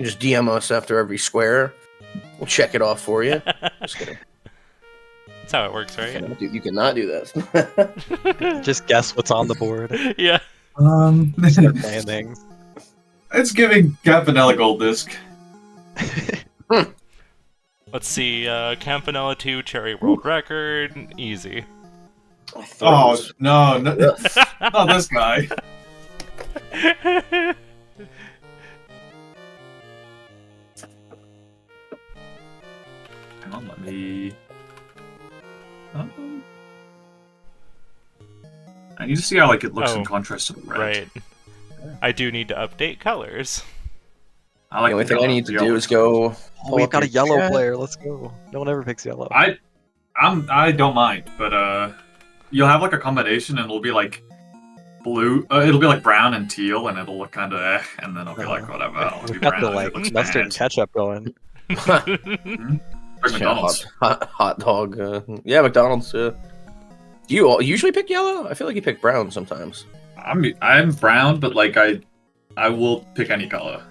You just DM us after every square. We'll check it off for you. Just kidding. That's how it works, right? You cannot do that. Just guess what's on the board. Yeah. Start playing things. It's giving Campanella gold disc. Let's see, Campanella 2 Cherry World Record, easy. Oh, no, not this guy. Hang on, let me... I need to see how like it looks in contrast to the red. Right. I do need to update colors. I like the only thing I need to do is go. Oh, we've got a yellow player. Let's go. No one ever picks yellow. I don't mind, but you'll have like a combination, and it'll be like blue. It'll be like brown and teal, and it'll look kind of and then I'll be like whatever. I'll be We've got brown, the it like looks mustard bad. and ketchup going. Like McDonald's. Hot dog. Yeah, McDonald's. Do you usually pick yellow? I feel like you pick brown sometimes. I'm brown, but like I will pick any color.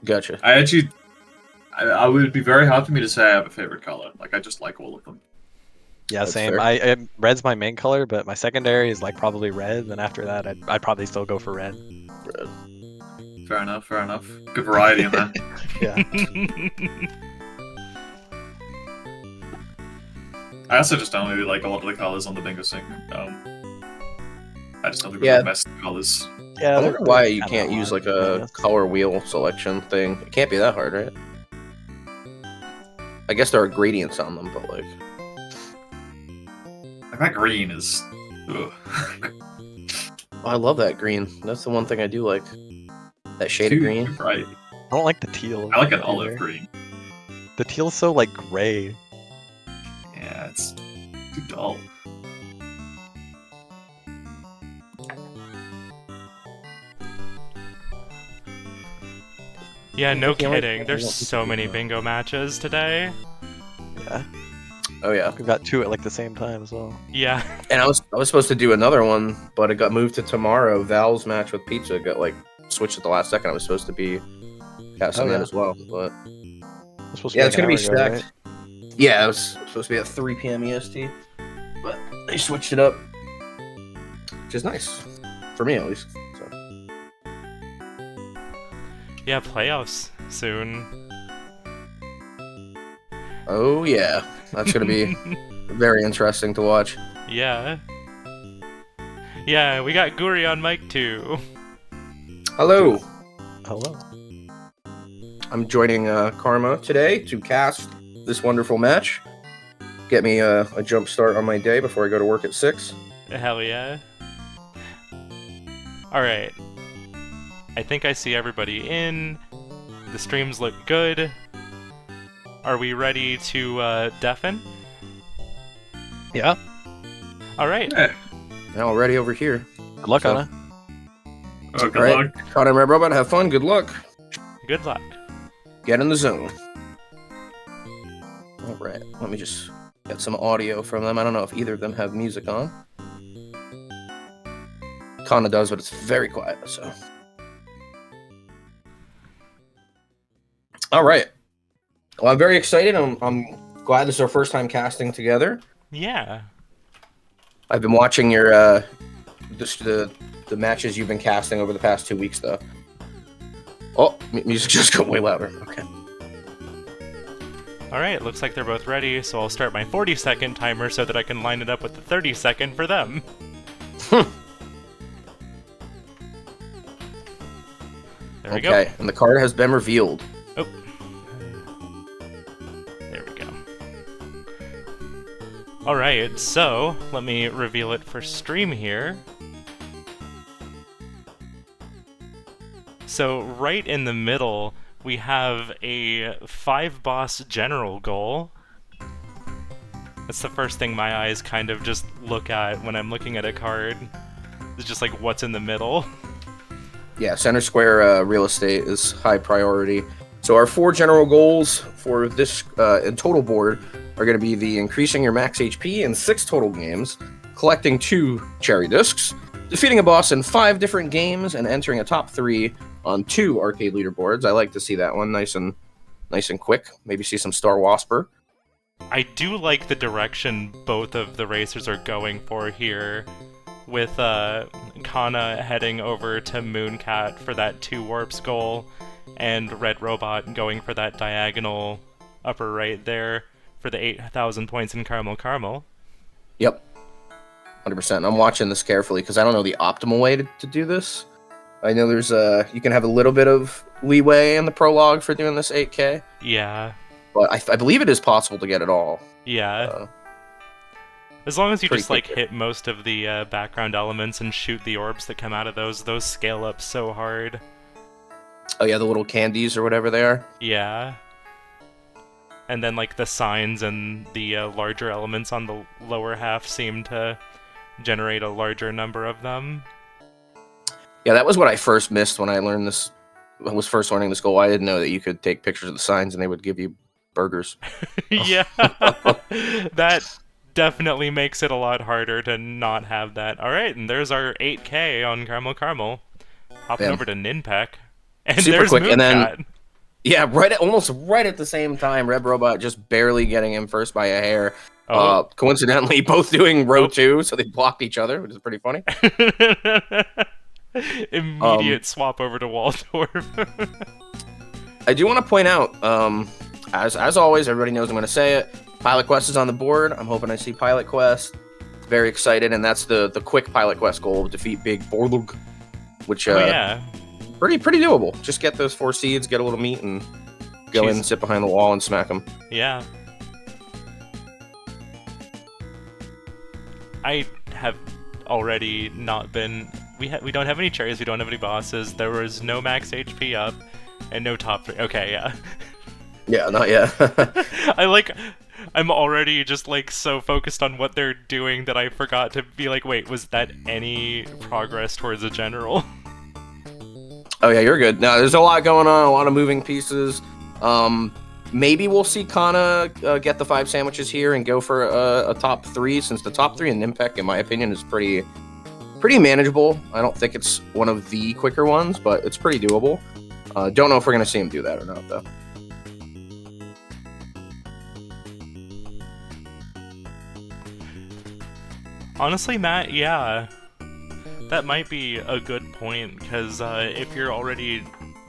Gotcha. I would be very hard for me to say I have a favorite color. Like I just like all of them. Yeah, That's same. fair. Red's my main color, but my secondary is like probably red. And after that, I'd probably still go for red. Fair enough. Good variety in there. Yeah. I also just don't really like a lot of the colors on the bingo sync. I just don't think Yeah. the best colors. Yeah. I wonder they're why you kinda can't use odd, like a color wheel selection thing. It can't be that hard, right? I guess there are gradients on them, but like. Like that green is. Ugh. Oh, I love that green. That's the one thing I do like. That shade of Too green. bright. I don't like the teal. I like an either. olive green. The teal's so like gray. Yeah, it's too dull. Yeah, no I feel like kidding. I There's want so to many do bingo matches today. Yeah. Oh yeah. We've got two at like the same time as well. Yeah. And I was supposed to do another one, but it got moved to tomorrow. Val's match with Pizza got like switched at the last second. I was supposed to be casting that as well, but It's supposed yeah, like it's gonna an be hour ago, stacked. Yeah, it was supposed to be at 3 p.m. EST, but they switched it up, which is nice for me at least. So. Yeah, playoffs soon. Oh yeah, that's gonna be very interesting to watch. Yeah. Yeah, we got Guri on mic too. Hello, right? Hello. I'm joining Karma today to cast this wonderful match. Get me a jump start on my day before I go to work at 6. Hell yeah. Alright. I think I see everybody in. The streams look good. Are we ready to deafen? Yeah. Alright. Yeah. Now already over here. Good luck, So- Anna. Oh, good Right. luck. Khana, RedRobot, have fun. Good luck. Good luck. Get in the zone. All right. Let me just get some audio from them. I don't know if either of them have music on. Khana does, but it's very quiet. So. All right. Well, I'm very excited. I'm glad this is our first time casting together. Yeah. I've been watching your the matches you've been casting over the past 2 weeks, though. Oh, music just got way louder. Okay. Alright, looks like they're both ready, so I'll start my 40-second timer so that I can line it up with the 30-second for them. There we go. Okay, and the card has been revealed. Oh. There we go. Alright, so let me reveal it for stream here. So right in the middle, we have a 5-boss general goal. That's the first thing my eyes kind of just look at when I'm looking at a card. It's just like what's in the middle. Yeah, center square real estate is high priority. So our 4 general goals for this in total board are going to be the increasing your max HP in 6 total games, collecting 2 cherry discs, defeating a boss in 5 different games, and entering a top 3 on 2 arcade leaderboards. I like to see that one nice and quick. Maybe see some Star Wasper. I do like the direction both of the racers are going for here, with Khana heading over to Mooncat for that 2 warps goal, and RedRobot going for that diagonal upper right there for the 8,000 points in Caramel. Yep. 100%. I'm watching this carefully because I don't know the optimal way to do this. I know there's you can have a little bit of leeway in the prologue for doing this 8K. Yeah. But I believe it is possible to get it all. Yeah. As long as you just like quickly. hit most of the background elements and shoot the orbs that come out of those scale up so hard. Oh yeah, the little candies or whatever they are. Yeah. And then like the signs and the larger elements on the lower half seem to generate a larger number of them. Yeah, that was what I first missed when I learned this. I was first learning this goal. I didn't know that you could take pictures of the signs and they would give you burgers. Yeah. That definitely makes it a lot harder to not have that. Alright, and there's our 8K on Caramel. Hopping over to Ninpek. And Super there's quick, Mooncat. and then yeah, almost right at the same time, RedRobot just barely getting him first by a hair. Coincidentally, both doing row 2, so they blocked each other, which is pretty funny. Immediate swap over to Waldorf. I do want to point out, as always, everybody knows I'm going to say it. Pilot Quest is on the board. I'm hoping I see Pilot Quest. Very excited, and that's the quick Pilot Quest goal: defeat Big Borlug, which yeah, pretty doable. Just get those 4 seeds, get a little meat, and go in, sit behind the wall, and smack them. Yeah. I have already not been. We don't have any cherries. We don't have any bosses. There was no max HP up, and no top 3. Okay, yeah. Yeah, not yet. I'm already just like so focused on what they're doing that I forgot to be like, wait, was that any progress towards a general? Oh yeah, you're good. No, there's a lot going on, a lot of moving pieces. Maybe we'll see Khana get the 5 sandwiches here and go for a top 3, since the top 3 in Nimpec, in my opinion, is pretty manageable. I don't think it's one of the quicker ones, but it's pretty doable. Don't know if we're going to see him do that or not, though. Honestly, Matt, yeah. That might be a good point, because if you're already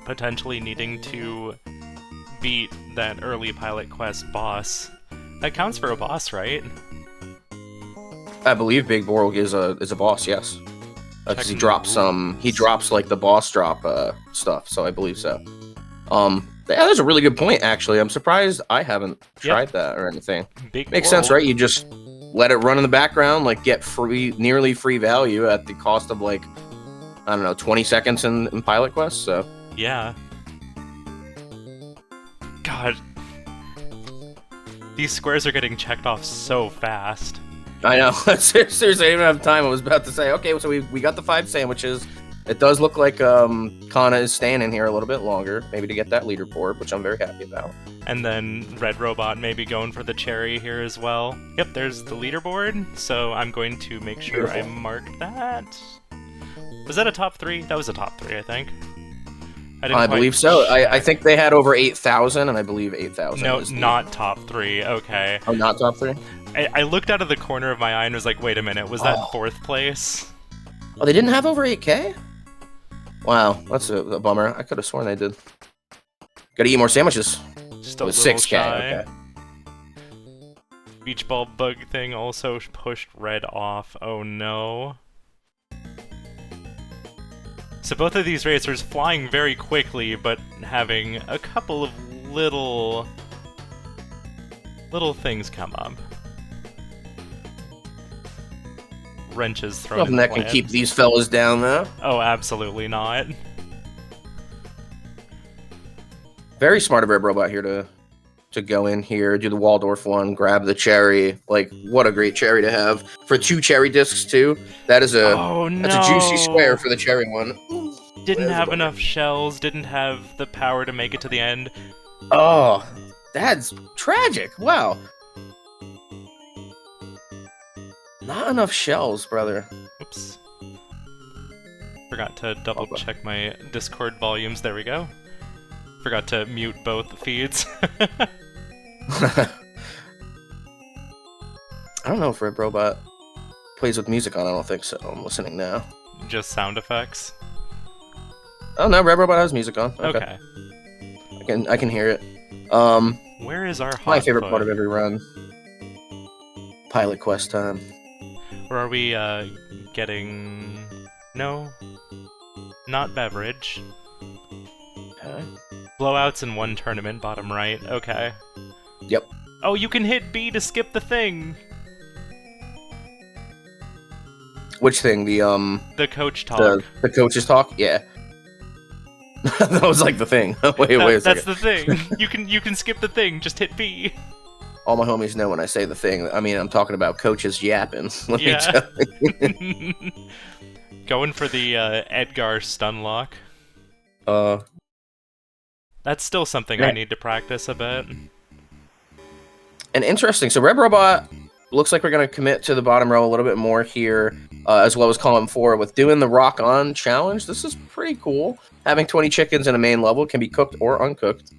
potentially needing to beat that early Pilot Quest boss, that counts for a boss, right? I believe Big Borg is a boss, yes. Because he drops like the boss drop stuff, so I believe so. Yeah, that's a really good point, actually. I'm surprised I haven't tried that or anything. Makes sense, right? You just let it run in the background, like get nearly free value at the cost of like, I don't know, 20 seconds in Pilot Quest, so. Yeah. God. These squares are getting checked off so fast. I know. Seriously, I didn't have time. I was about to say, okay, so we got the 5 sandwiches. It does look like Khana is staying in here a little bit longer, maybe to get that leaderboard, which I'm very happy about. And then RedRobot maybe going for the cherry here as well. Yep, there's the leaderboard, so I'm going to make sure I mark that. Was that a top 3? That was a top 3, I think. I believe so. I think they had over 8,000, and I believe 8,000. No, not top 3. Okay. Oh, not top 3? I looked out of the corner of my eye and was like, wait a minute, was that 4th place? Oh, they didn't have over 8K? Wow, that's a bummer. I could have sworn they did. Gotta eat more sandwiches. Just a little 6K, shy. okay. Beach ball bug thing also pushed Red off. Oh no. So both of these racers flying very quickly, but having a couple of little things come up. Wrenches thrown Nothing in that can plans. keep these fellas down, though. Oh, absolutely not. Very smart of RedRobot here to go in here, do the Waldorf one, grab the cherry. Like, what a great cherry to have. For 2 cherry discs, too. That's a juicy square for the cherry one. Didn't have enough shells, didn't have the power to make it to the end. Oh, that's tragic. Wow. Not enough shells, brother. Oops. Forgot to double check my Discord volumes. There we go. Forgot to mute both feeds. I don't know if RedRobot plays with music on. I don't think so. I'm listening now. Just sound effects. Oh no, RedRobot has music on. Okay. I can hear it. Where is our hot My favorite foot? part of every run. Pilot quest time. Where are we getting... No. Not beverage. Okay. Blowouts in one tournament, bottom right. Okay. Yep. Oh, you can hit B to skip the thing! Which thing? The coach talk. The coaches talk? Yeah. That was like the thing. wait a second. That's the thing. You can skip the thing, just hit B. All my homies know when I say the thing. I mean, I'm talking about coaches yapping. Let me Yeah. tell you. Going for the Edgar stun lock. That's still something I Yeah. need to practice a bit. And interesting. So RedRobot looks like we're going to commit to the bottom row a little bit more here, as well as column 4 with doing the rock on challenge. This is pretty cool. Having 20 chickens in a main level can be cooked or uncooked.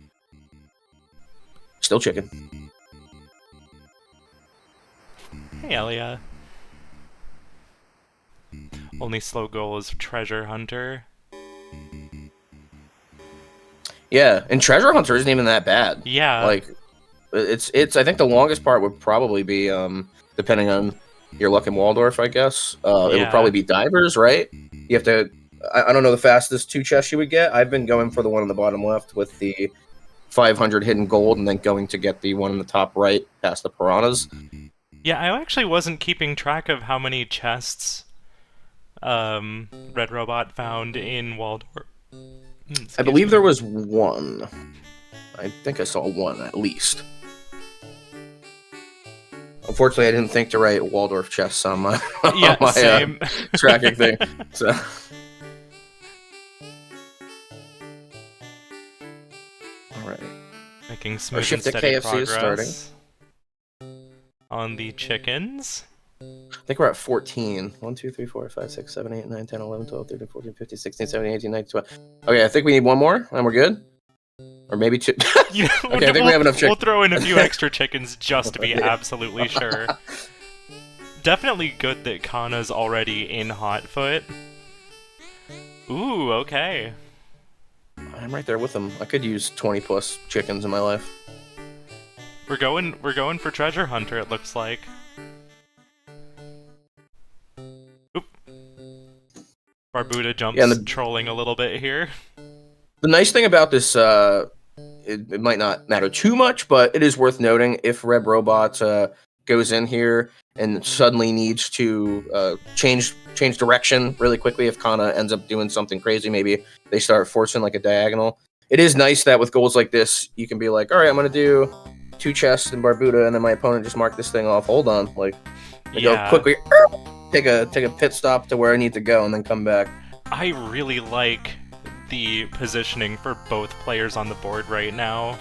Still chicken. Hey, Elia. Only slow goal is treasure hunter. Yeah, and Treasure Hunter isn't even that bad. Yeah. Like, it's. I think the longest part would probably be, depending on your luck in Waldorf, I guess. It would Yeah. probably be divers, right? You have to. I don't know the fastest 2 chests you would get. I've been going for the one on the bottom left with the 500 hidden gold, and then going to get the one in the top right past the piranhas. Yeah, I actually wasn't keeping track of how many chests RedRobot found in Waldorf. I believe there was 1. I think I saw 1 at least. Unfortunately, I didn't think to write Waldorf chests on my, Yeah, on my same. tracking thing. So. All right. Making smooth and shift at steady KFC is progress on the chickens. I think we're at 14. 1, 2, 3, 4, 5, 6, 7, 8, 9, 10, 11, 12, 13, 14, 15, 16, 17, 18, 19, 20. Okay, I think we need 1 more, and we're good. Or maybe 2. You know, Okay, I think we have enough We'll chickens. throw in a few extra chickens just to be Yeah. absolutely sure. Definitely good that Khana's already in Hotfoot. Ooh, okay. I'm right there with them. I could use 20 plus chickens in my life. We're going for Treasure Hunter, it looks like. Oop. Barbuda jumps, Yeah, and trolling a little bit here. The nice thing about this, it might not matter too much, but it is worth noting if RedRobot goes in here and suddenly needs to change direction really quickly. If Khana ends up doing something crazy, maybe they start forcing like a diagonal. It is nice that with goals like this, you can be like, all right, I'm going to do 2 chests in Barbuda, and then my opponent just marked this thing off. Hold on, like, Yeah. go quickly, take a pit stop to where I need to go, and then come back. I really like the positioning for both players on the board right now.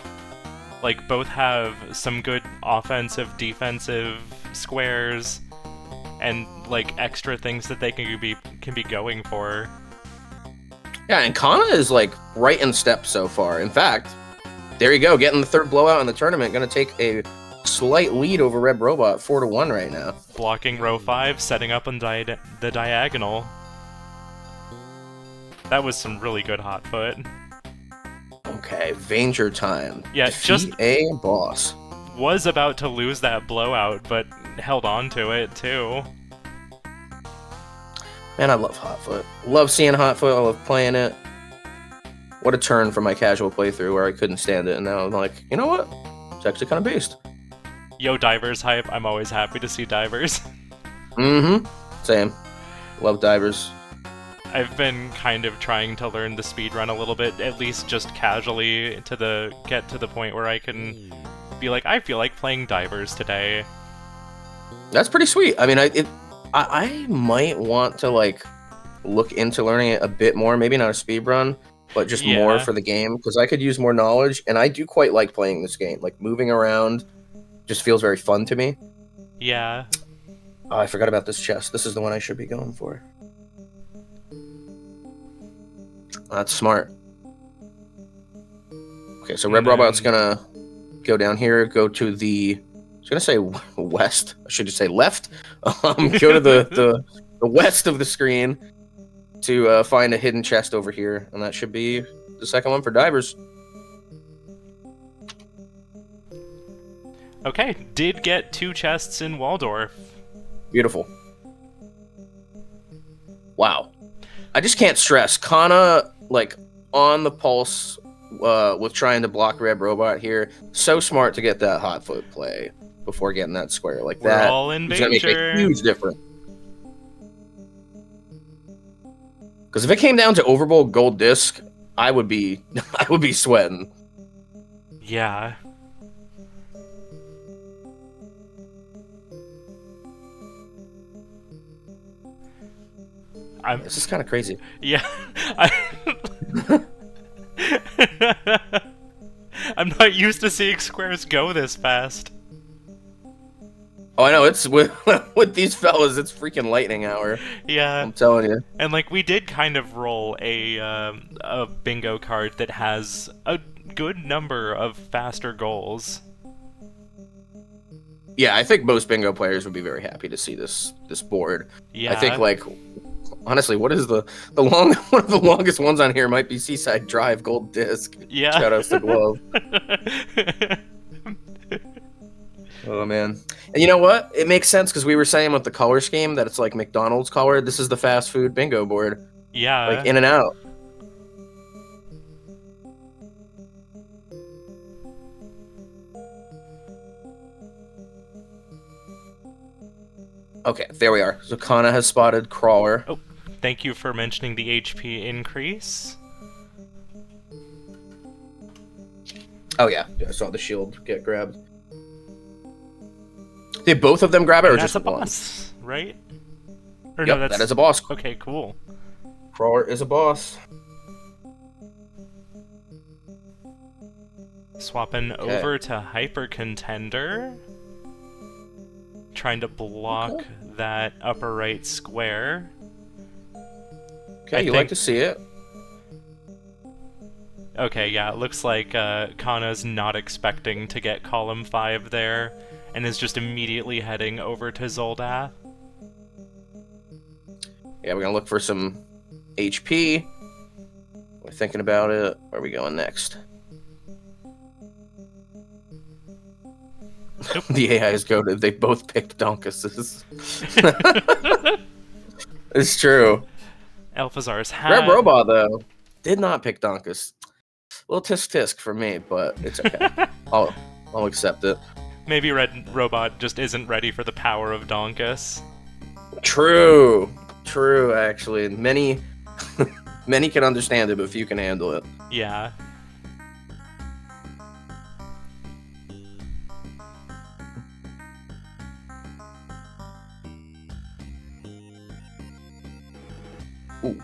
Like, both have some good offensive, defensive squares, and like extra things that they can be going for. Yeah, and Khana is like right in step so far. In fact, there you go, getting the 3rd blowout in the tournament. Going to take a slight lead over RedRobot, 4-1 right now. Blocking row 5, setting up on the diagonal. That was some really good Hotfoot. Okay, Vanger time. Yeah, Defeat just a boss. was about to lose that blowout, but held on to it too. Man, I love Hotfoot. Love seeing Hotfoot. I love playing it. What a turn from my casual playthrough where I couldn't stand it, and now I'm like, you know what? It's actually kind of based. Yo, divers hype. I'm always happy to see divers. Mm-hmm. Same. Love divers. I've been kind of trying to learn the speedrun a little bit, at least just casually, to get to the point where I can be like, I feel like playing divers today. That's pretty sweet. I mean, I might want to like look into learning it a bit more. Maybe not a speedrun, but just more Yeah. for the game, because I could use more knowledge, and I do quite like playing this game. Like moving around just feels very fun to me. Yeah. Oh, I forgot about this chest. This is the one I should be going for. That's smart. Okay, so And RedRobot's then- gonna go down here, go to the. I was gonna say west. I should just say left. Go to the west of the screen to find a hidden chest over here, and that should be the second one for divers. Okay, did get 2 chests in Waldorf. Beautiful. Wow. I just can't stress. Khana, like, on the pulse with trying to block RedRobot here. So smart to get that hot foot play before getting that square. Like We're that. all in It's going to make danger. a huge difference. Because if it came down to Overbowl gold disc, I would be sweating. Yeah. This is kind of crazy. Yeah. I'm not used to seeing squares go this fast. Oh, I know. It's with these fellas, it's freaking lightning hour. Yeah. I'm telling you. And like we did kind of roll a bingo card that has a good number of faster goals. Yeah, I think most bingo players would be very happy to see this board. Yeah. I think, like, honestly, what is one of the longest ones on here might be Seaside Drive Gold Disc. Yeah. Shout outs to Glove. Oh man. And you know what? It makes sense because we were saying with the color scheme that it's like McDonald's color. This is the fast food bingo board. Yeah. Like in and out. Okay, there we are. So Khana has spotted Crawler. Oh, thank you for mentioning the HP increase. Oh yeah, I saw the shield get grabbed. Did both of them grab it, or And just that's a one? boss, right? Or Yep, no, that's that is a boss. okay. Cool. Crawler is a boss. Swapping Okay. over to Hyper Contender. Trying to block Okay. that upper right square. Okay, I you think- like to see it. Okay, yeah, it looks like Khana's not expecting to get column 5 there, and is just immediately heading over to Zoldath. Yeah, we're gonna look for some HP. We're thinking about it. Where are we going next? Nope. The AI is goaded. They both picked Donkuses. It's true. Alphazar's hat. RedRobot, though, did not pick Donkus. A little tisk tisk for me, but it's okay. I'll accept it. Maybe RedRobot just isn't ready for the power of Donkus. True. True, actually. Many many can understand it, but few can handle it. Yeah. Ooh.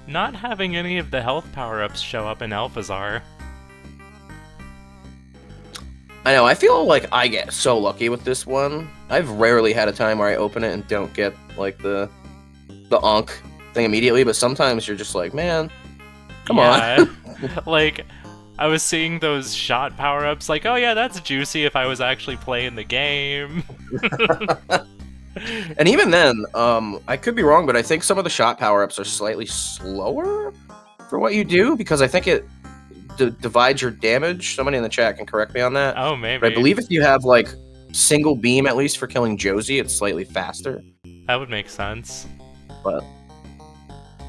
Not having any of the health power-ups show up in Alphazar. I know, I feel like I get so lucky with this one. I've rarely had a time where I open it and don't get, like, the onk thing immediately, but sometimes you're just like, man, come on. Like, I was seeing those shot power-ups, like, oh yeah, that's juicy if I was actually playing the game. And even then, I could be wrong, but I think some of the shot power-ups are slightly slower for what you do, because I think it divides your damage. Somebody in the chat can correct me on that. Oh, maybe. But I believe if you have, like, single beam, at least for killing Josie, it's slightly faster. That would make sense. But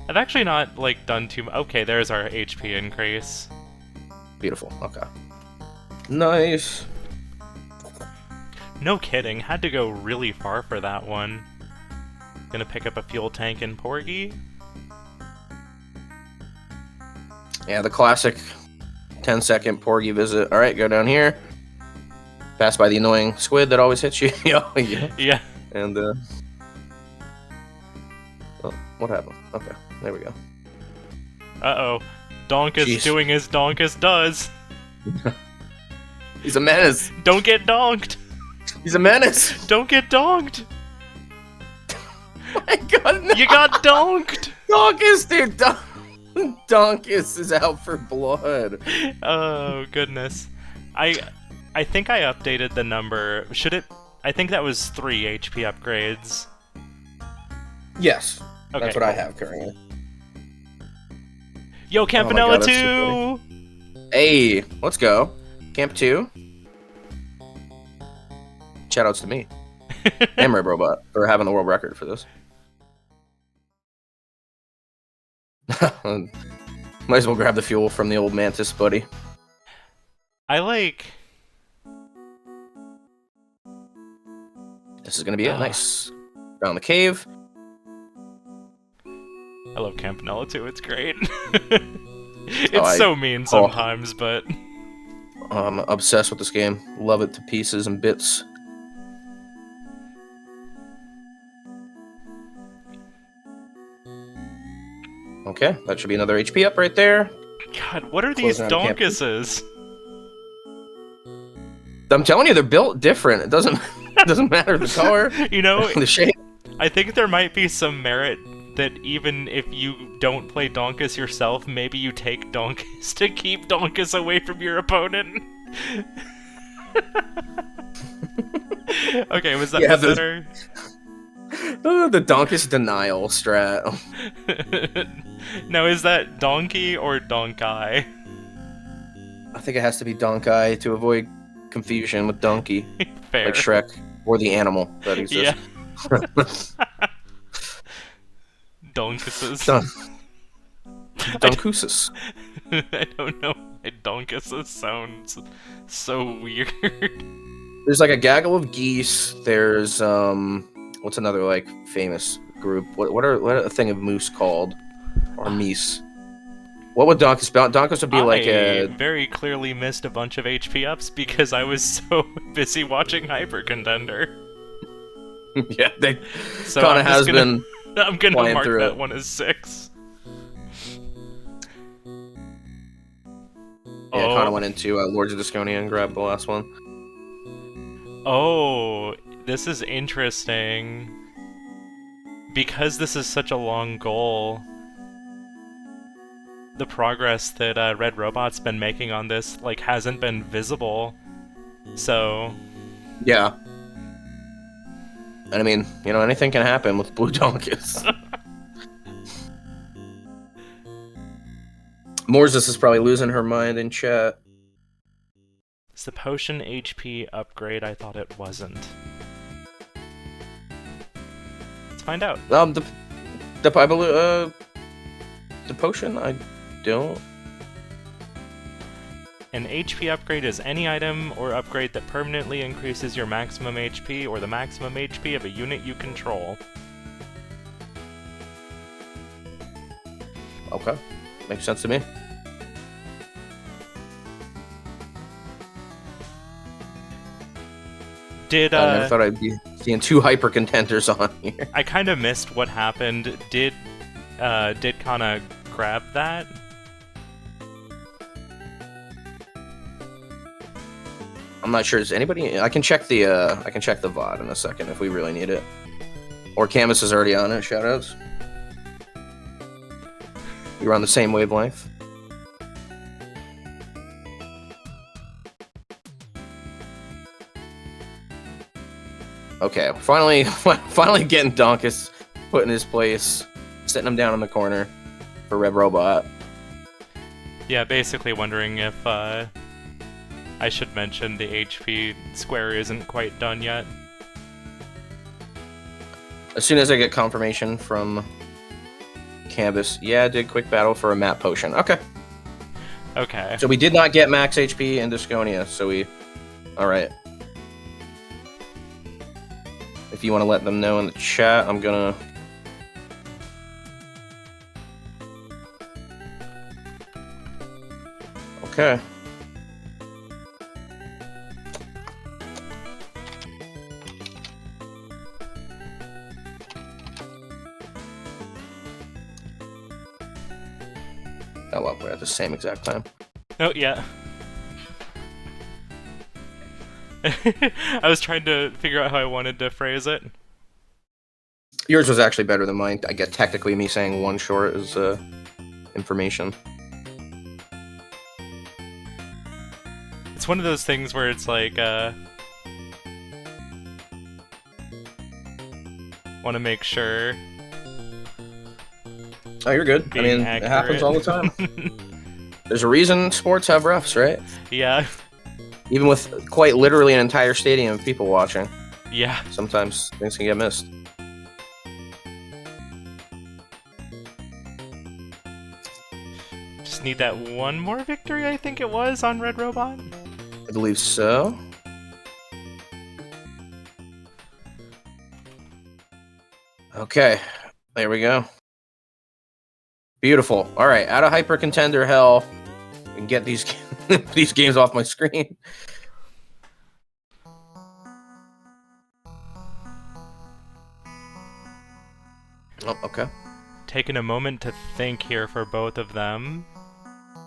I've actually not, like, done too much. Okay, there's our HP increase. beautiful. Okay. Nice. No kidding, had to go really far for that one. Gonna pick up a fuel tank in Porgy. Yeah, the classic 10-second Porgy visit. All right, go down here. Pass by the annoying squid that always hits you. Oh, yeah. Yeah. And, oh, what happened? Okay, there we go. Uh-oh. Donkus Jeez. doing as Donkus does. He's a menace. Don't get donked! He's a menace. Don't get donked! my god, no. You got donked! Donkus, dude! Donkus is out for blood. Oh, goodness. I think I updated the number. Should it... I think that was 3 HP upgrades. Yes, Okay, that's what I cool. have currently. Yo, Campanella Oh my God, 2! Hey, let's go. Camp 2. Shoutouts to me. And RedRobot for having the world record for this. Might as well grab the fuel from the old Mantis, buddy. I like... This is gonna be it. Nice. Down the cave. I love Campanella 2, it's great. It's I- so mean sometimes, but... I'm obsessed with this game. Love it to pieces and bits. Okay, that should be another HP up right there. God, what are these Closing out camp. donkuses? I'm telling you, they're built different. It doesn't matter the color, You know, the shape. I think there might be some merit that even if you don't play Donkus yourself, maybe you take Donkus to keep Donkus away from your opponent. Okay, was that Yeah, better? The Donkus denial strat. Now, is that Donkey or Donkai? I think it has to be Donkai to avoid confusion with Donkey, Fair. like Shrek, or the animal that exists. Yeah. Donkuses. Donkusis. I don't know why Donkuses sounds so weird. There's like a gaggle of geese. There's what's another like famous group? What are a thing of moose called? Or meese? What would Donkus be? Donkus would be like I a very clearly missed a bunch of HP ups because I was so busy watching Hyper Contender. yeah. They So kind I'm of just has gonna, been. I'm gonna flying mark through that it. one as 6. Yeah, kind of went into Lords of Disconia and grabbed the last one. Oh, this is interesting. Because this is such a long goal, the progress that RedRobot's been making on this like hasn't been visible. So Yeah. And I mean, you know, anything can happen with Blue Donkus. Morses is probably losing her mind in chat. it's the potion HP upgrade. I thought it wasn't. Let's find out. The potion, I don't. An HP upgrade is any item or upgrade that permanently increases your maximum HP or the maximum HP of a unit you control. Okay, makes sense to me. Did I never thought I'd be seeing 2 hyper contenders on here. I kind of missed what happened. Did Khana grab that? I'm not sure. Is anybody? I can check the VOD in a second if we really need it. Or Camus is already on it. Shoutouts. You're on the same wavelength. Okay, finally getting Donkus put in his place, sitting him down in the corner for RedRobot. Yeah, basically wondering if I should mention the HP square isn't quite done yet. As soon as I get confirmation from Canvas, yeah, I did quick battle for a map potion. Okay. Okay. So we did not get max HP in Disconia, so we... Alright. If you want to let them know in the chat, I'm gonna... Okay. Oh well, we're at the same exact time. Oh, yeah. I was trying to figure out how I wanted to phrase it. Yours was actually better than mine. I get technically me saying one short is information. It's one of those things where it's like, want to make sure. Oh, you're good. I Being mean, accurate. it happens all the time. There's a reason sports have refs, right? Yeah, Even with quite literally an entire stadium of people watching, yeah. sometimes things can get missed. Just need that one more victory, I think it was, on RedRobot. I believe so. Okay, there we go. Beautiful. All right, out of hyper contender hell, and get these these games off my screen. Oh, okay. Taking a moment to think here for both of them.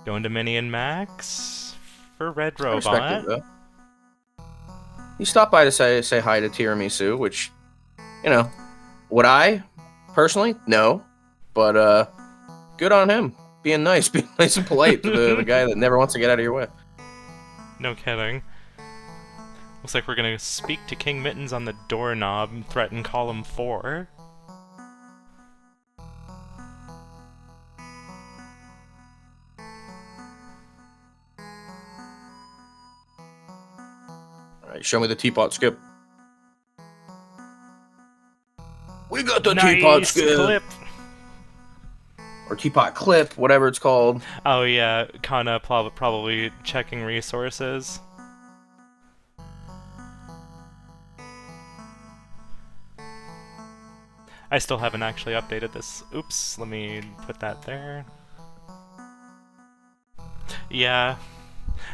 Going to Mini and Max for I respect it, RedRobot. though. He stopped by to say hi to Tiramisu, which, you know, would I personally? No, but good on him. Being nice and polite to the guy that never wants to get out of your way. No kidding. Looks like we're gonna speak to King Mittens on the doorknob and threaten column 4. All right, show me the teapot skip. We got the Nice teapot skip. clip! Or teapot clip, whatever it's called. Oh yeah, Khana probably checking resources. I still haven't actually updated this. Oops, let me put that there. Yeah,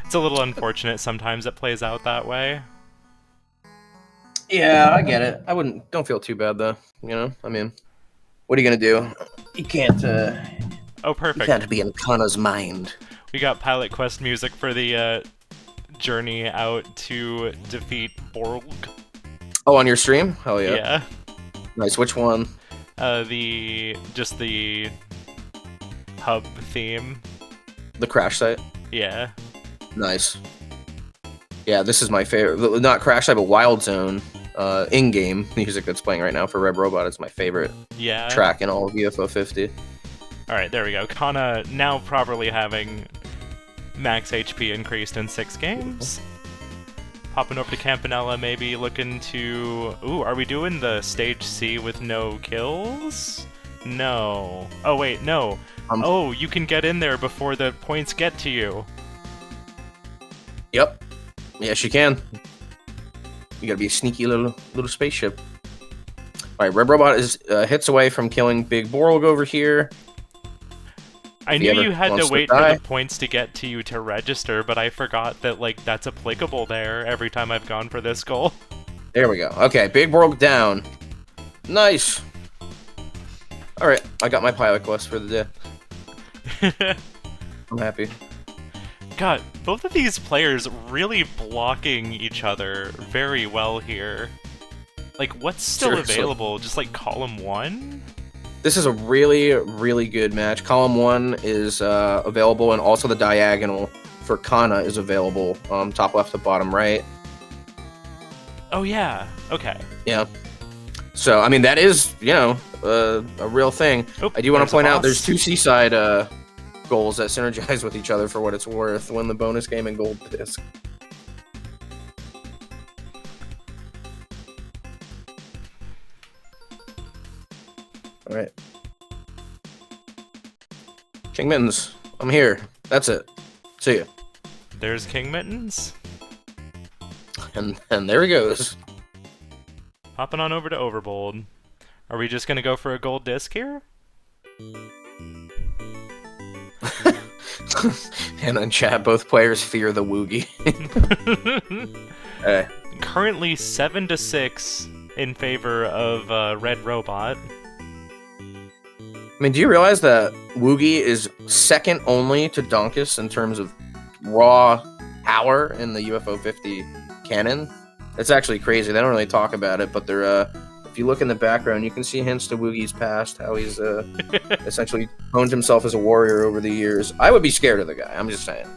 it's a little unfortunate sometimes it plays out that way. Yeah, I get it. Don't feel too bad though. You know, I mean, what are you gonna do? You can't. Oh, You perfect. can't be in Khana's mind. We got Pilot Quest music for the journey out to defeat Borg. Oh, on your stream? Hell yeah. Yeah. Nice. Which one? Just the hub theme. The crash site. Yeah. Nice. Yeah, this is my favorite. Not crash site, but Wild Zone. In-game music that's playing right now for RedRobot is my favorite Yeah. track in all of UFO 50. Alright, there we go. Khana now properly having max HP increased in 6 games. Popping over to Campanella, maybe looking to... Ooh, are we doing the stage C with no kills? No. Oh, wait, no. Oh, you can get in there before the points get to you. Yep. Yes, you can. You gotta be a sneaky little spaceship. Alright, RedRobot is hits away from killing Big Borg over here. I If knew he ever you had to wants to wait for die. the points to get to you to register, but I forgot that, like, that's applicable there every time I've gone for this goal. There we go. Okay, Big Borg down. Nice. Alright, I got my pilot quest for the day. I'm happy. God, both of these players really blocking each other very well here. Like, what's still Seriously. available? Just, like, column 1? This is a really, really good match. Column 1 is available, and also the diagonal for Khana is available. Top left to bottom right. Oh, yeah. Okay. Yeah. So, I mean, that is, you know, a real thing. Oop, I do want there's to a point out boss. there's 2 Seaside goals that synergize with each other for what it's worth. Win the bonus game and gold disc. All right. King Mittens, I'm here. That's it. See ya. There's King Mittens. And there he goes. Hopping on over to Overbold. Are we just gonna go for a gold disc here? And in chat, both players fear the Woogie. Hey. Currently 7-6 in favor of RedRobot. I mean, do you realize that Woogie is second only to Donkus in terms of raw power in the UFO 50 canon? It's actually crazy. They don't really talk about it, but they're If you look in the background, you can see hints to Woogie's past, how he's essentially honed himself as a warrior over the years. I would be scared of the guy. I'm just saying.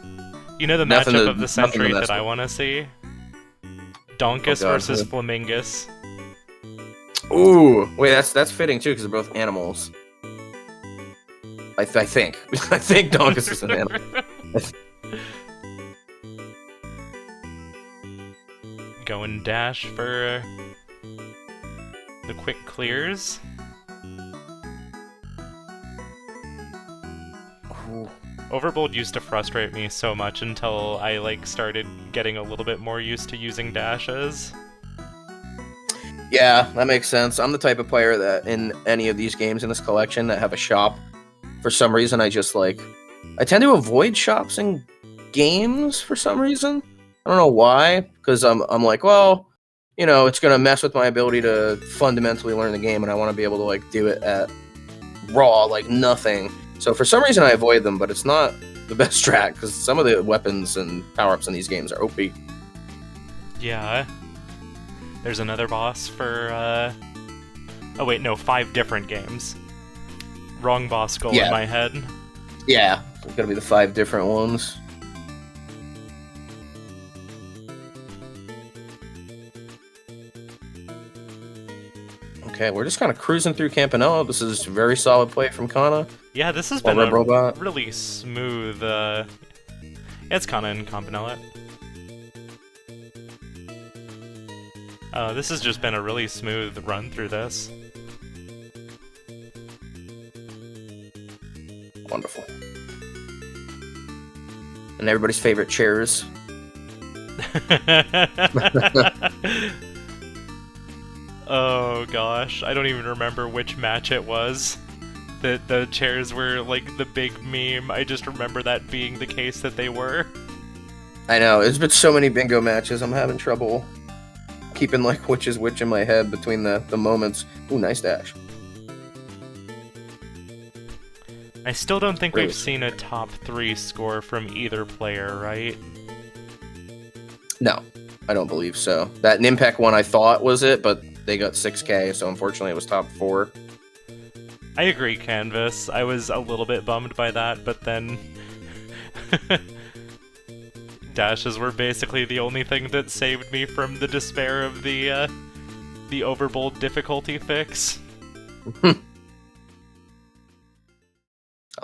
You know the Nothing matchup to- of the nothing to century mess that I with. want to see? Donkus Oh, God, versus who? Flamingus. Ooh, wait, that's fitting too because they're both animals. I think. I think Donkus is an animal. Going dash for the quick clears. Ooh. Overbold used to frustrate me so much until I started getting a little bit more used to using dashes. Yeah, that makes sense. I'm the type of player that in any of these games in this collection that have a shop, for some reason I tend to avoid shops in games for some reason. I don't know why, because I'm like, well, it's gonna mess with my ability to fundamentally learn the game, and I want to be able to do it at raw, nothing. So for some reason I avoid them, but it's not the best strat because some of the weapons and power-ups in these games are OP. Yeah. There's another boss for, oh wait, no, 5 different games. Wrong boss goal in my head. Yeah, it's gonna be the 5 different ones. Okay, we're just kind of cruising through Campanella. This is very solid play from Khana. Yeah, this has Or been a RedRobot. really smooth, it's Khana and Campanella. This has just been a really smooth run through this. Wonderful. And everybody's favorite chairs. Oh gosh, I don't even remember which match it was. The chairs were the big meme. I just remember that being the case that they were. I know, there's been so many bingo matches, I'm having trouble keeping which is which in my head between the moments. Ooh, nice dash. I still don't think Really? we've seen a top 3 score from either player, right? No, I don't believe so. That Nimpec one I thought was it, but they got 6K, so unfortunately it was top 4. I agree, Canvas. I was a little bit bummed by that, but then... dashes were basically the only thing that saved me from the despair of the overbold difficulty fix. I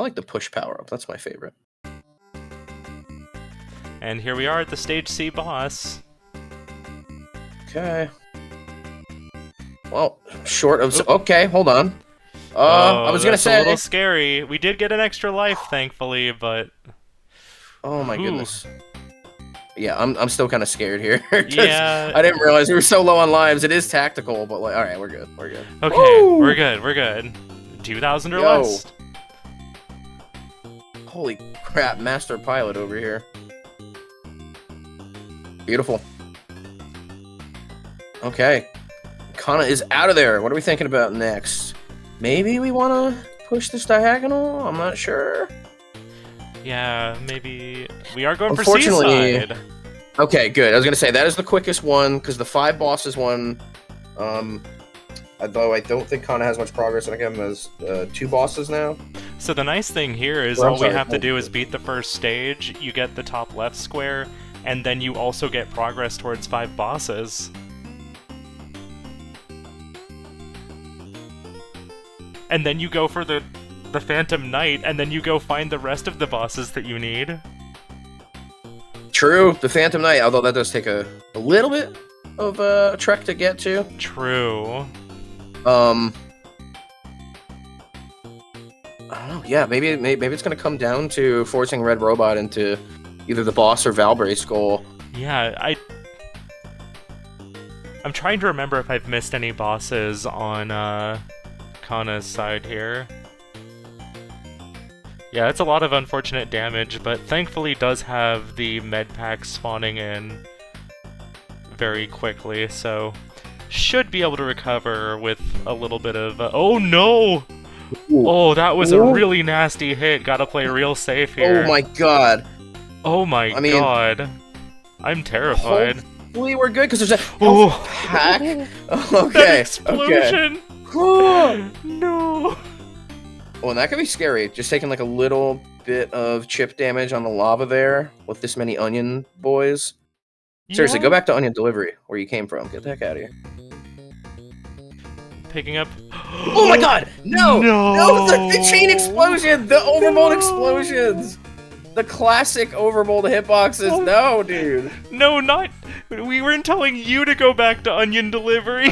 like the push power-up, that's my favorite. And here we are at the Stage C boss. Okay. Well, short of... Oop. Okay, hold on. Oh, I was gonna that's say... a little scary. We did get an extra life, thankfully, but... Oh my Ooh. goodness. Yeah, I'm still kind of scared here. 'Cause Yeah. I didn't realize we were so low on lives. It is tactical, but all right, we're good. We're good. Okay, Woo! we're good. 2,000 or Yo. less. Holy crap, master pilot over here. Beautiful. Okay. Khana is out of there. What are we thinking about next? Maybe we want to push this diagonal? I'm not sure. Yeah, maybe... We are going for Unfortunately- Seaside. Okay, good. I was going to say, that is the quickest one, because the 5 bosses one, although I don't think Khana has much progress, I think I have him as 2 bosses now. So the nice thing here is Or, I'm all sorry, we have to do is beat the first stage, you get the top left square, and then you also get progress towards 5 bosses. And then you go for the Phantom Knight, and then you go find the rest of the bosses that you need. True, the Phantom Knight, although that does take a little bit of a trek to get to. True. I don't know. Yeah, maybe it's gonna come down to forcing RedRobot into either the boss or Valbray's goal. Yeah, I'm trying to remember if I've missed any bosses on Khana's side here. Yeah, it's a lot of unfortunate damage, but thankfully does have the med pack spawning in very quickly, so should be able to recover with a little bit of... oh no! Ooh. Oh, that was a Ooh. really nasty hit. Gotta play real safe here. Oh my god. Oh my I mean- god. I'm terrified. we were good because there's a Oh. health pack. That Okay. explosion! Okay. No! Well, and that could be scary. Just taking like a little bit of chip damage on the lava there with this many onion boys. Seriously, Yeah. go back to onion delivery where you came from. Get the heck out of here. Picking up. Oh my god! No! No! The chain explosion! The overmold No! explosions! The classic overmold hitboxes. Oh. No, dude. No, not. We weren't telling you to go back to onion delivery.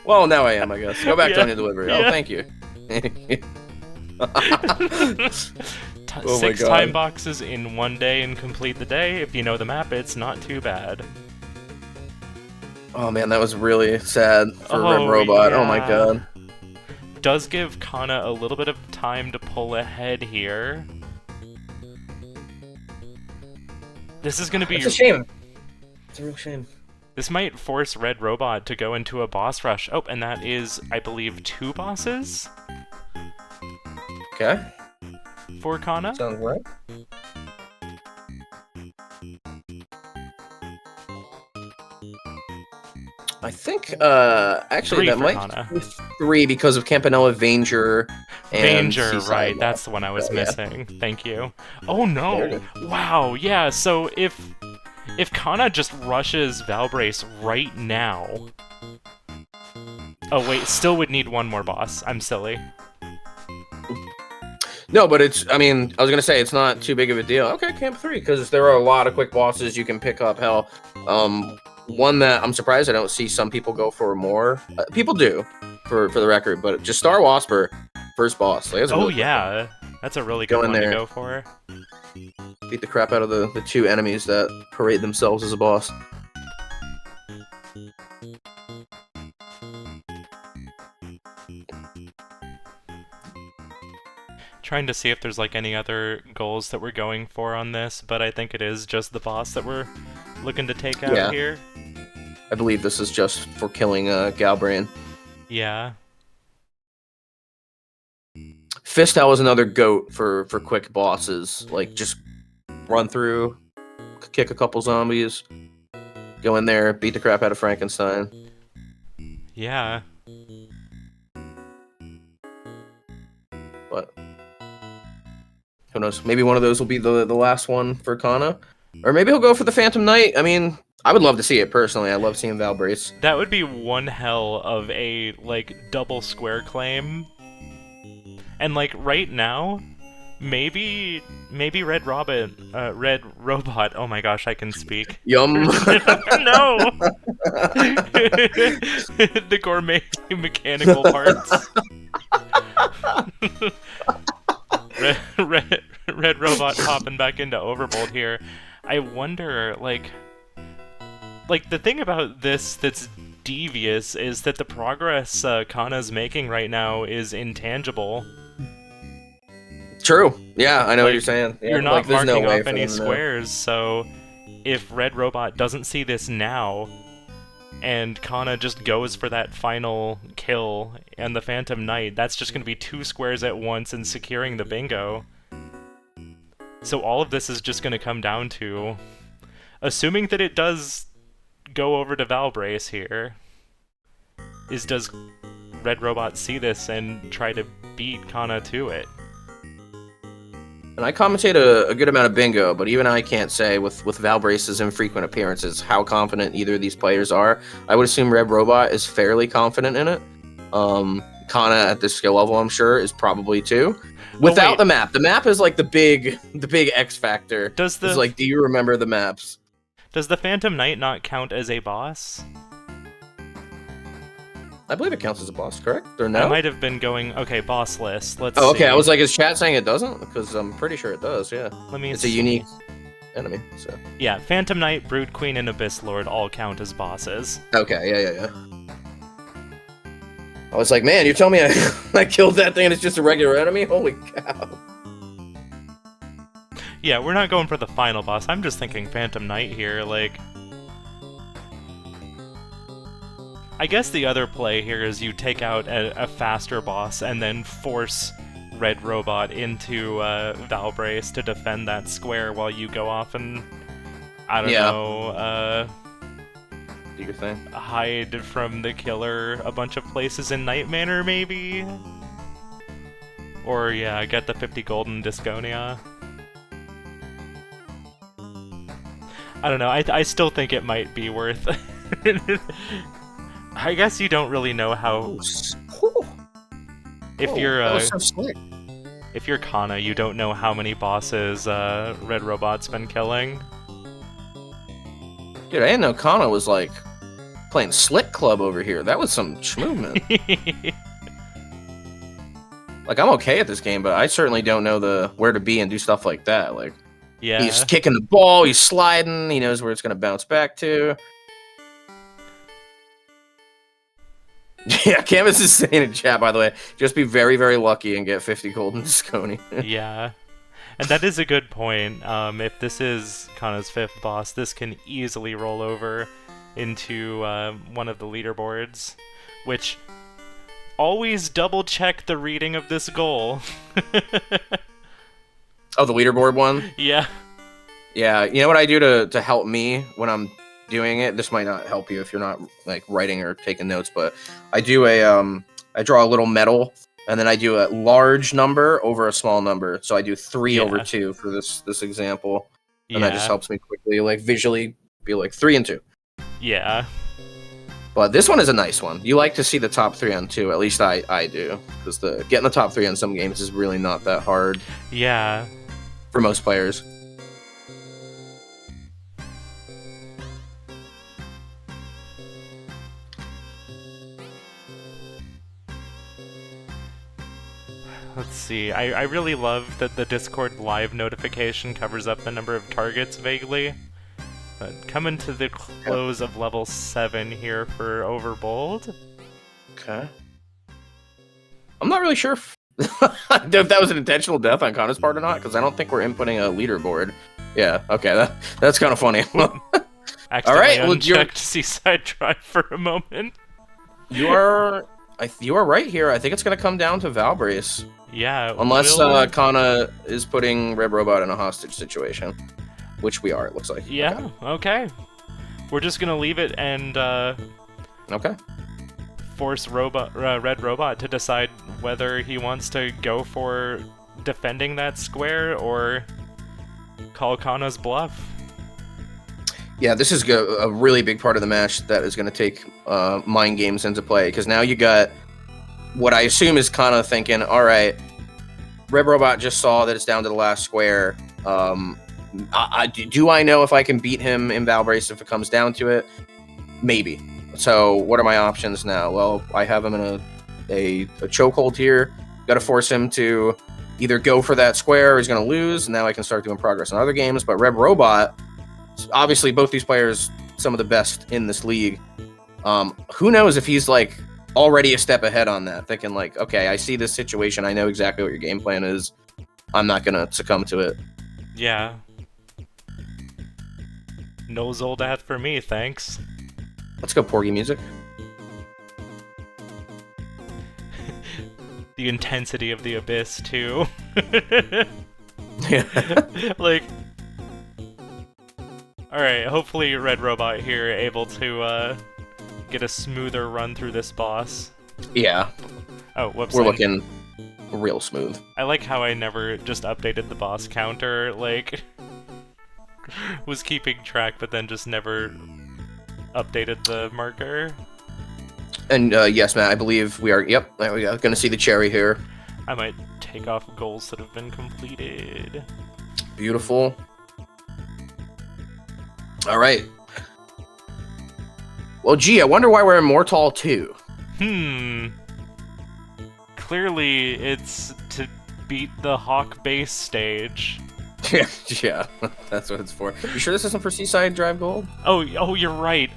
Well, now I am, I guess. Go back Yeah. to onion delivery. Oh, Yeah. thank you. Oh my 6 God. time boxes in 1 day and complete the day. If you know the map, it's not too bad. Oh man, that was really sad for Oh, RedRobot. Oh my yeah. god. Does give Khana a little bit of time to pull ahead here. This is gonna be. It's a shame. It's a real shame. This might force RedRobot to go into a boss rush. Oh, and that is, I believe, 2 bosses Okay, for Khana. sounds right. I think, actually, 3 that for might Khana. be 3 because of Campanella, Vanger, and Danger, Seaside right? Lock. That's the one I was Yeah. missing. Thank you. Oh There it no! Wow, yeah. So if Khana just rushes Valbrace right now. Oh wait, still would need 1 more boss. I'm silly. No, but it's, I mean, I was going to say, it's not too big of a deal. Okay, Camp 3, because there are a lot of quick bosses you can pick up. Hell, one that I'm surprised I don't see some people go for more. People do, for the record, but just Star Wasper, first boss. Like, that's a Oh really yeah, that's a really Go good in one to there. go for. beat the crap out of the 2 enemies that parade themselves as a boss. Trying to see if there's like any other goals that we're going for on this, but I think it is just the boss that we're looking to take out Yeah. here. I believe this is just for killing Galbrain. Yeah. Fistel is another goat for quick bosses. Like, just run through, kick a couple zombies, go in there, beat the crap out of Frankenstein. Yeah. But who knows? Maybe one of those will be the last one for Khana. Or maybe he'll go for the Phantom Knight. I mean, I would love to see it personally. I love seeing Valbrace. That would be one hell of a like double square claim. And like right now, maybe RedRobot. Oh my gosh, I can speak. Yum. No. The gourmet mechanical parts. Red Robot popping back into Overbold here. I wonder, like the thing about this that's devious is that the progress Khana's making right now is intangible. True. Yeah, I know what Like, you're saying. Yeah, You're not like, there's no marking way off for any them to know. squares, so if Red Robot doesn't see this now, and Khana just goes for that final kill and the Phantom Knight, that's just going to be 2 squares at once and securing the bingo. So all of this is just going to come down to, assuming that it does go over to Valbrace here, is does Red Robot see this and try to beat Khana to it? And I commentate a good amount of bingo, but even I can't say with Valbrace's infrequent appearances how confident either of these players are. I would assume RedRobot is fairly confident in it. Khana at this skill level, I'm sure, is probably too. Without wait. the map, the map is like the big X factor. Does It's like, do you remember the maps? Does the Phantom Knight not count as a boss? I believe it counts as a boss, correct? Or I no? might have been going, okay, boss list. Let's Oh, okay. see. I was like, is chat saying it doesn't? Because I'm pretty sure it does. Yeah, Let me it's a see. unique enemy. So Yeah, Phantom Knight, Brood Queen, and Abyss Lord all count as bosses. okay, yeah. I was like, man, you're telling me I killed that thing and it's just a regular enemy? Holy cow! Yeah, we're not going for the final boss. I'm just thinking Phantom Knight here, like... I guess the other play here is you take out a faster boss and then force Red Robot into Valbrace to defend that square while you go off and I don't Yeah. know, Do your thing. hide from the killer a bunch of places in Night Manor, maybe? Or, yeah, get the 50 gold in Disconia. I don't know, I still think it might be worth... I guess you don't really know how... If you're, that was so slick. if you're Khana, you don't know how many bosses, RedRobot's been killing. Dude, I didn't know Khana was, like, playing Slick Club over here. That was some schmovement. Like, I'm okay at this game, but I certainly don't know where to be and do stuff like that. Like, Yeah. he's kicking the ball, he's sliding, he knows where it's going to bounce back to. Yeah, Canvas is saying in chat, by the way, just be very, very lucky and get 50 gold in Disconia. Yeah. And that is a good point. If this is Khana's 5th boss, this can easily roll over into one of the leaderboards, which always double check the reading of this goal. Oh, the leaderboard one? Yeah. Yeah, you know what I do to help me when I'm doing it? This might not help you if you're not like writing or taking notes, but I do I draw a little medal, and then I do a large number over a small number. So I do 3 over 2 for this example, and that just helps me quickly like visually be like 3 and 2. Yeah. But this one is a nice one. You like to see the top 3 on 2, at least I do, because getting the top 3 on some games is really not that hard. Yeah. For most players. Let's see. I really love that the Discord live notification covers up the number of targets vaguely. But coming to the close of level 7 here for Overbold. Okay. I'm not really sure if that was an intentional death on Khana's part or not, because I don't think we're inputting a leaderboard. Yeah, okay, that's kind of funny. Accidentally well, unchecked Seaside Drive for a moment. You are right here. I think it's going to come down to Valbrace. Yeah. Unless Khana is putting RedRobot in a hostage situation. Which we are, it looks like. Yeah, okay. We're just gonna leave it and okay. Force RedRobot to decide whether he wants to go for defending that square or call Khana's bluff. Yeah, this is a really big part of the match that is going to take mind games into play, because now you got what I assume is Khana thinking, all right, RedRobot just saw that it's down to the last square. Do I know if I can beat him in Valbrace if it comes down to it? Maybe. So what are my options now? Well, I have him in a chokehold here. Got to force him to either go for that square or he's going to lose. Now I can start doing progress in other games. But RedRobot, obviously both these players, some of the best in this league. Who knows if he's like already a step ahead on that, thinking like, okay, I see this situation. I know exactly what your game plan is. I'm not going to succumb to it. Yeah. No Zoldath for me, thanks. Let's go Porgy music. The intensity of the abyss, too. Yeah. Like... Alright, hopefully RedRobot here able to get a smoother run through this boss. Yeah. Oh, whoops. We're looking real smooth. I like how I never just updated the boss counter, like... was keeping track, but then just never updated the marker. And yes, Matt, I believe we are. Yep, there we go. Gonna see the cherry here. I might take off goals that have been completed. Beautiful. All right. Well, gee, I wonder why we're in Mortal 2. Clearly, it's to beat the Hawk base stage. Yeah, that's what it's for. You sure this isn't for Seaside Drive Gold? Oh, you're right.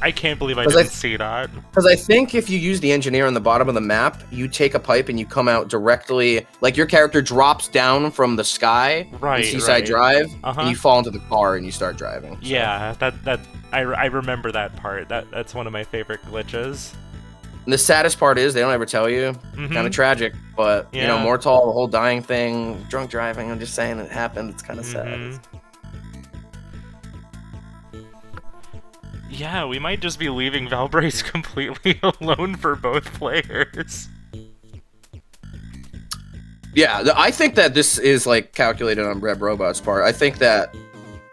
I can't believe I didn't see that. Because I think if you use the engineer on the bottom of the map, you take a pipe and you come out directly, like your character drops down from the sky in Seaside Drive, and you fall into the car and you start driving. So. Yeah, I remember that part. That's one of my favorite glitches. And the saddest part is they don't ever tell you. Kind of tragic, but you know, Mortal, the whole dying thing, drunk driving. I'm just saying it happened. It's kind of sad. Yeah, we might just be leaving Valbrace completely alone for both players. Yeah, I think that this is like calculated on RedRobot's part. I think that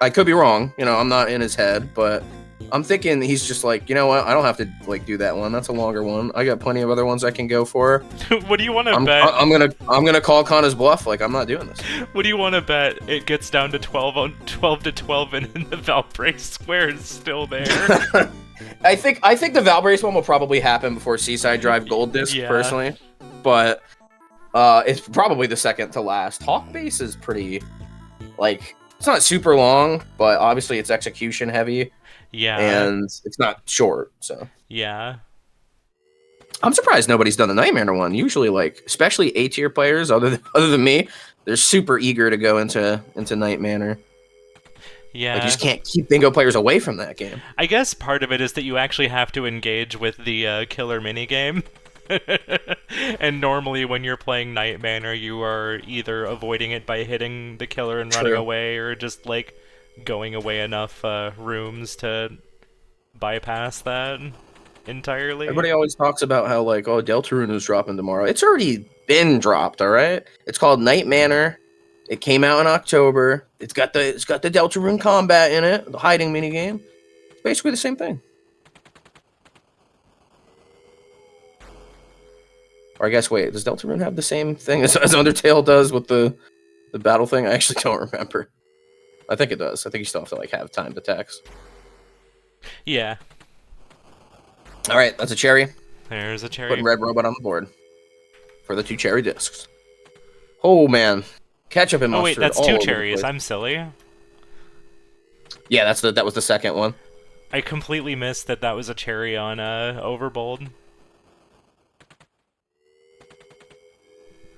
I could be wrong. You know, I'm not in his head, but I'm thinking he's just like, you know what? I don't have to like do that one. That's a longer one. I got plenty of other ones I can go for. What do you want to I'm bet? I'm gonna call Khana's bluff. Like I'm not doing this. What do you want to bet? It gets down to 12 to 12, and the Valbrace square is still there. I think the Valbrace one will probably happen before Seaside Drive Gold Disc, Yeah. personally. But it's probably the second to last. Hawk Base is pretty, like, it's not super long, but obviously it's execution heavy, Yeah. and it's not short. So Yeah. I'm surprised nobody's done the Nightmare one. Usually, like, especially A-tier players, other than me, they're super eager to go into Night Manor. Yeah. Like, you just can't keep bingo players away from that game. I guess part of it is that you actually have to engage with the killer minigame. And normally when you're playing Night Manor, you are either avoiding it by hitting the killer and running True. away, or just, like, going away enough rooms to bypass that entirely. Everybody always talks about how, like, oh, Deltarune is dropping tomorrow. It's already been dropped, all right? It's called Night Manor. It came out in October. It's got the Deltarune combat in it, the hiding minigame. It's basically the same thing. Or I guess, wait, does Deltarune have the same thing as Undertale does with the battle thing? I actually don't remember. I think it does. I think you still have to, like, have timed attacks. Yeah. All right, that's a cherry. There's a cherry. Putting RedRobot on the board for the 2 cherry discs. Oh, man. Ketchup and Oh mustard. wait, that's all 2 over the cherries. place. I'm silly. Yeah, that was the second one. I completely missed that was a cherry on Overbold.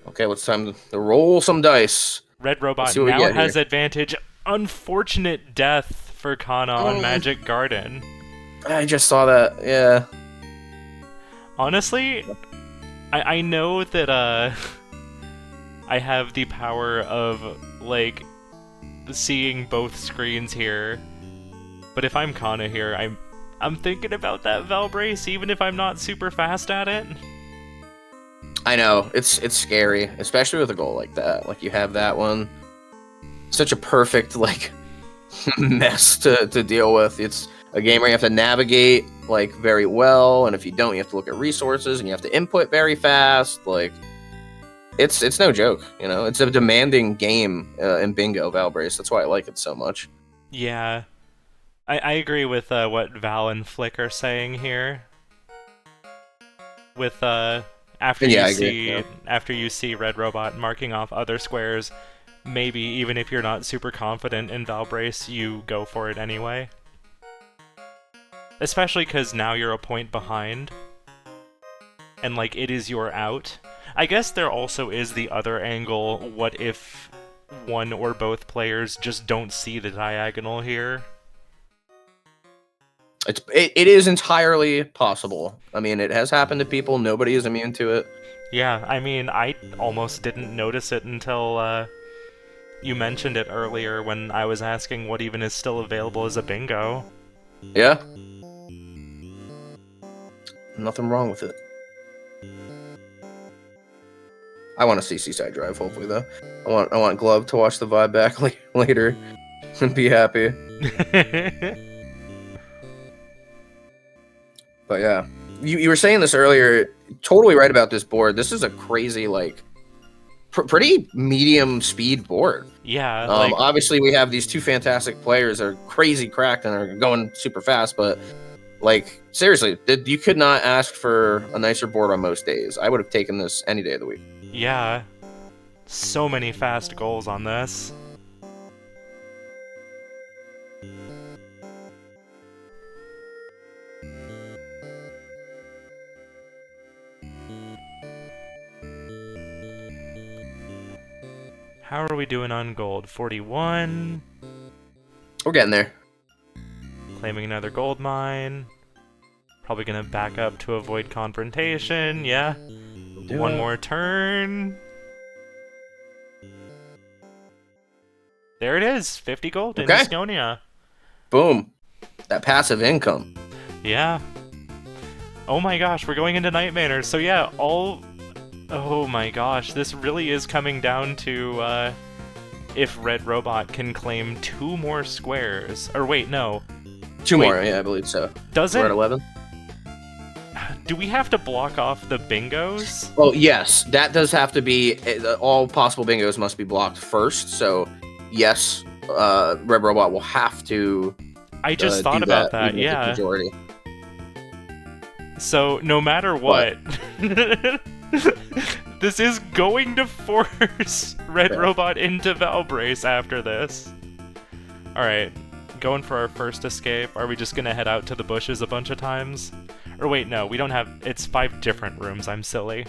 Okay, it's time to roll some dice. Let's RedRobot see what we now get has here. advantage. Unfortunate death for Khana on Magic Garden. I just saw that. Yeah. Honestly, I know that I have the power of, like, seeing both screens here, but if I'm Khana here, I'm thinking about that Valbrace, even if I'm not super fast at it. I know. It's scary, especially with a goal like that. Like, you have that one. Such a perfect, like, mess to deal with. It's a game where you have to navigate, like, very well, and if you don't, you have to look at resources, and you have to input very fast. Like, it's no joke, you know? It's a demanding game in Bingo, Valbrace. That's why I like it so much. Yeah. I agree with what Val and Flick are saying here. With, after Yeah, I you agree, see yeah. after you see RedRobot marking off other squares, maybe even if you're not super confident in Valbrace, you go for it anyway. Especially because now you're a point behind. And, like, it is your out. I guess there also is the other angle, what if one or both players just don't see the diagonal here? It is entirely possible. I mean, it has happened to people. Nobody is immune to it. Yeah, I mean, I almost didn't notice it until you mentioned it earlier when I was asking what even is still available as a bingo. Yeah. Nothing wrong with it. I want to see Seaside Drive, hopefully, though. I want Glove to watch the vibe back later and be happy. But yeah, you were saying this earlier. Totally right about this board. This is a crazy, like, pretty medium speed board. Yeah, like, Obviously, we have these 2 fantastic players that are crazy cracked and are going super fast, but, like, seriously, you could not ask for a nicer board on most days. I would have taken this any day of the week. yeah. So many fast goals on this. How are we doing on gold? 41. We're getting there. Claiming another gold mine. Probably gonna back up to avoid confrontation. Yeah. One more turn. There it is. 50 gold in Okay. Estonia. Boom. That passive income. Yeah. Oh my gosh, we're going into Night Manor. So yeah, oh my gosh, this really is coming down to if RedRobot can claim 2 more squares. Or wait, no. Two Wait. more, yeah, I believe so. Doesn't... We're at 11. Do we have to block off the bingos? Oh, yes, that does have to be, all possible bingos must be blocked first, so yes, RedRobot will have to I just thought do about that, even if it's yeah. majority. So, no matter what, this is going to force RedRobot into Valbrace after this. Alright, going for our first escape. Are we just gonna head out to the bushes a bunch of times? Or wait, no, we don't have... It's 5 different rooms, I'm silly.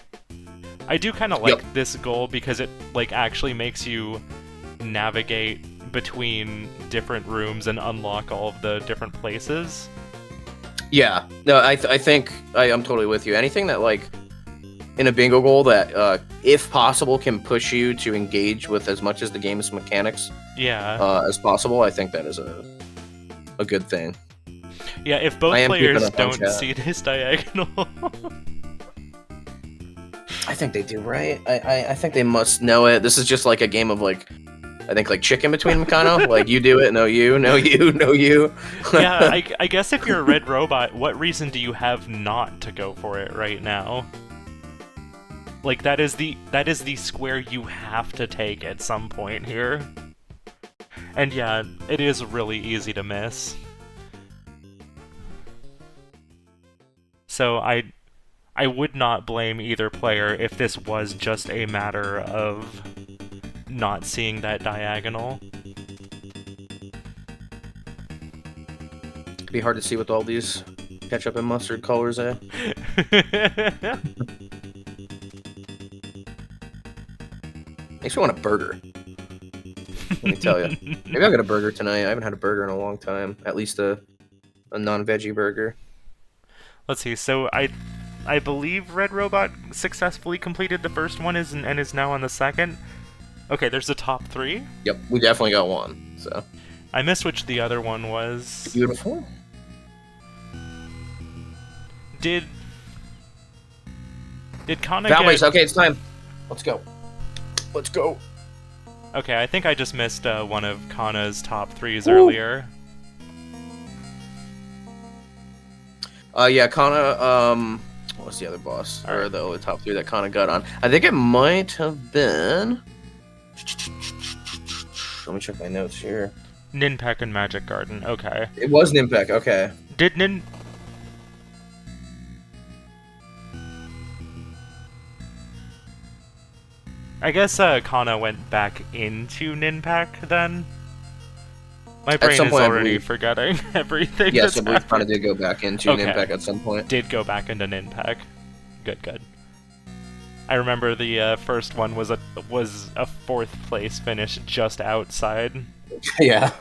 I do kind of like this goal because it, like, actually makes you navigate between different rooms and unlock all of the different places. Yeah, no, I think I'm totally with you. Anything that, like, in a bingo goal that, if possible, can push you to engage with as much as the game's mechanics as possible, I think that is a good thing. Yeah, if both players don't see this diagonal... I think they do, right? I think they must know it. This is just like a game of, like, I think, like, chicken between them, kind of. Like, you do it, no you, no you, no you. Yeah, I guess if you're a RedRobot, what reason do you have not to go for it right now? Like, that is the square you have to take at some point here. And yeah, it is really easy to miss. So I would not blame either player if this was just a matter of not seeing that diagonal. It'd be hard to see with all these ketchup and mustard colors, eh? Makes me want a burger. Let me tell you. Maybe I'll get a burger tonight. I haven't had a burger in a long time. At least a non-veggie burger. Let's see, so I believe RedRobot successfully completed the first one and is now on the second. Okay, there's the top 3. Yep, we definitely got one, so. I missed which the other one was. Beautiful. Did Khana Valbrace, get... okay, it's time. Let's go. Let's go. Okay, I think I just missed one of Khana's top 3s earlier. Yeah, Khana, what was the other boss? All or right. the top 3 that Khana got on? I think it might have been... Let me check my notes here. Ninpeck and Magic Garden, okay. It was Nimpeck, okay. Did I guess Khana went back into Ninpeck then? My brain is already forgetting everything. Yes, I believe Khana did go back into Ninpeck at some point. Did go back into Ninpeck. Good. I remember the first one was a 4th place finish just outside. Yeah.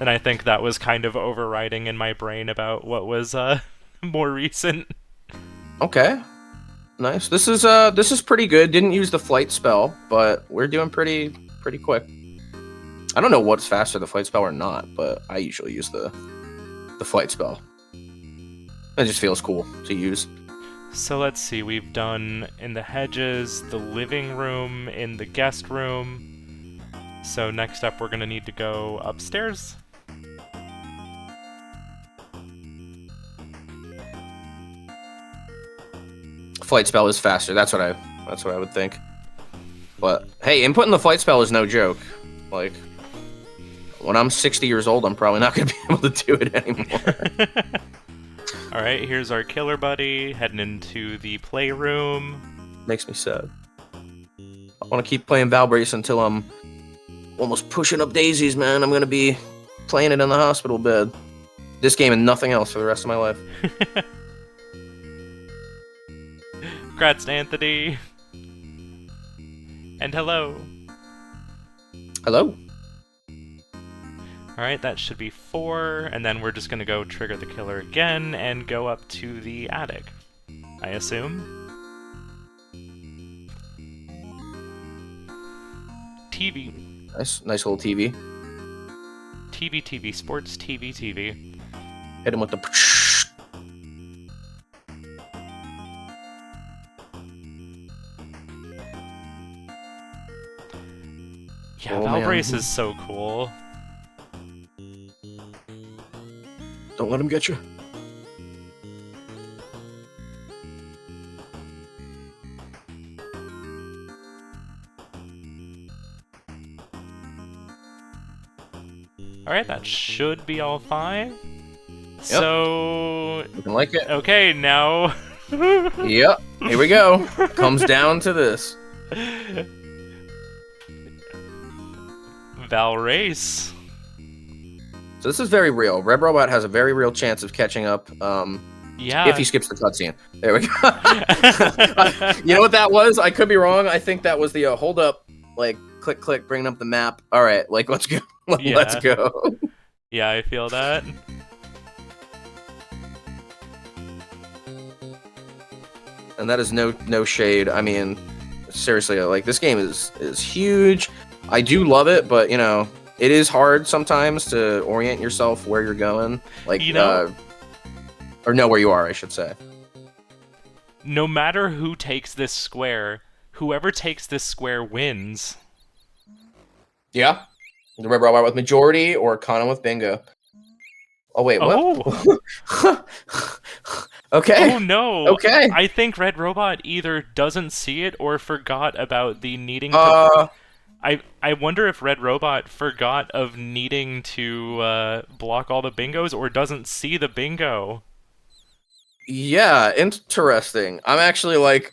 And I think that was kind of overriding in my brain about what was more recent. Okay. Nice. This is pretty good. Didn't use the flight spell, but we're doing pretty quick. I don't know what's faster, the flight spell or not, but I usually use the flight spell. It just feels cool to use. So let's see, we've done in the hedges, the living room, in the guest room. So next up we're gonna need to go upstairs. Flight spell is faster. That's what I would think. But hey, inputting the flight spell is no joke. Like, when I'm 60 years old, I'm probably not going to be able to do it anymore. Alright, here's our killer buddy, heading into the playroom. Makes me sad. I want to keep playing Valbrace until I'm almost pushing up daisies, man. I'm going to be playing it in the hospital bed. This game and nothing else for the rest of my life. Congrats to Anthony. And hello. Hello. Alright, that should be 4, and then we're just gonna go trigger the killer again and go up to the attic, I assume. TV. Nice little TV. TV, sports TV. Hit him with the. Yeah, Oh, Valbrace man. is so cool. Don't let him get you. Alright, that should be all 5. So... Looking like it. Okay, now... Yep. Here we go. Comes down to this. Valrace. So this is very real. RedRobot has a very real chance of catching up. Yeah. If he skips the cutscene. There we go. You know what that was? I could be wrong. I think that was the hold up, like click click, bringing up the map. All right, like let's go. Let's Yeah. go. Yeah, I feel that. And that is no shade. I mean, seriously, like this game is huge. I do love it, but you know, it is hard sometimes to orient yourself where you're going. Like, You know- or know where you are, I should say. No matter who takes this square, whoever takes this square wins. Yeah. The RedRobot with majority or Khana with bingo. Oh wait, what? Oh! Okay. Oh no! Okay. I think RedRobot either doesn't see it or forgot about the needing to... I wonder if RedRobot forgot of needing to block all the bingos or doesn't see the bingo. Yeah, interesting. I'm actually like,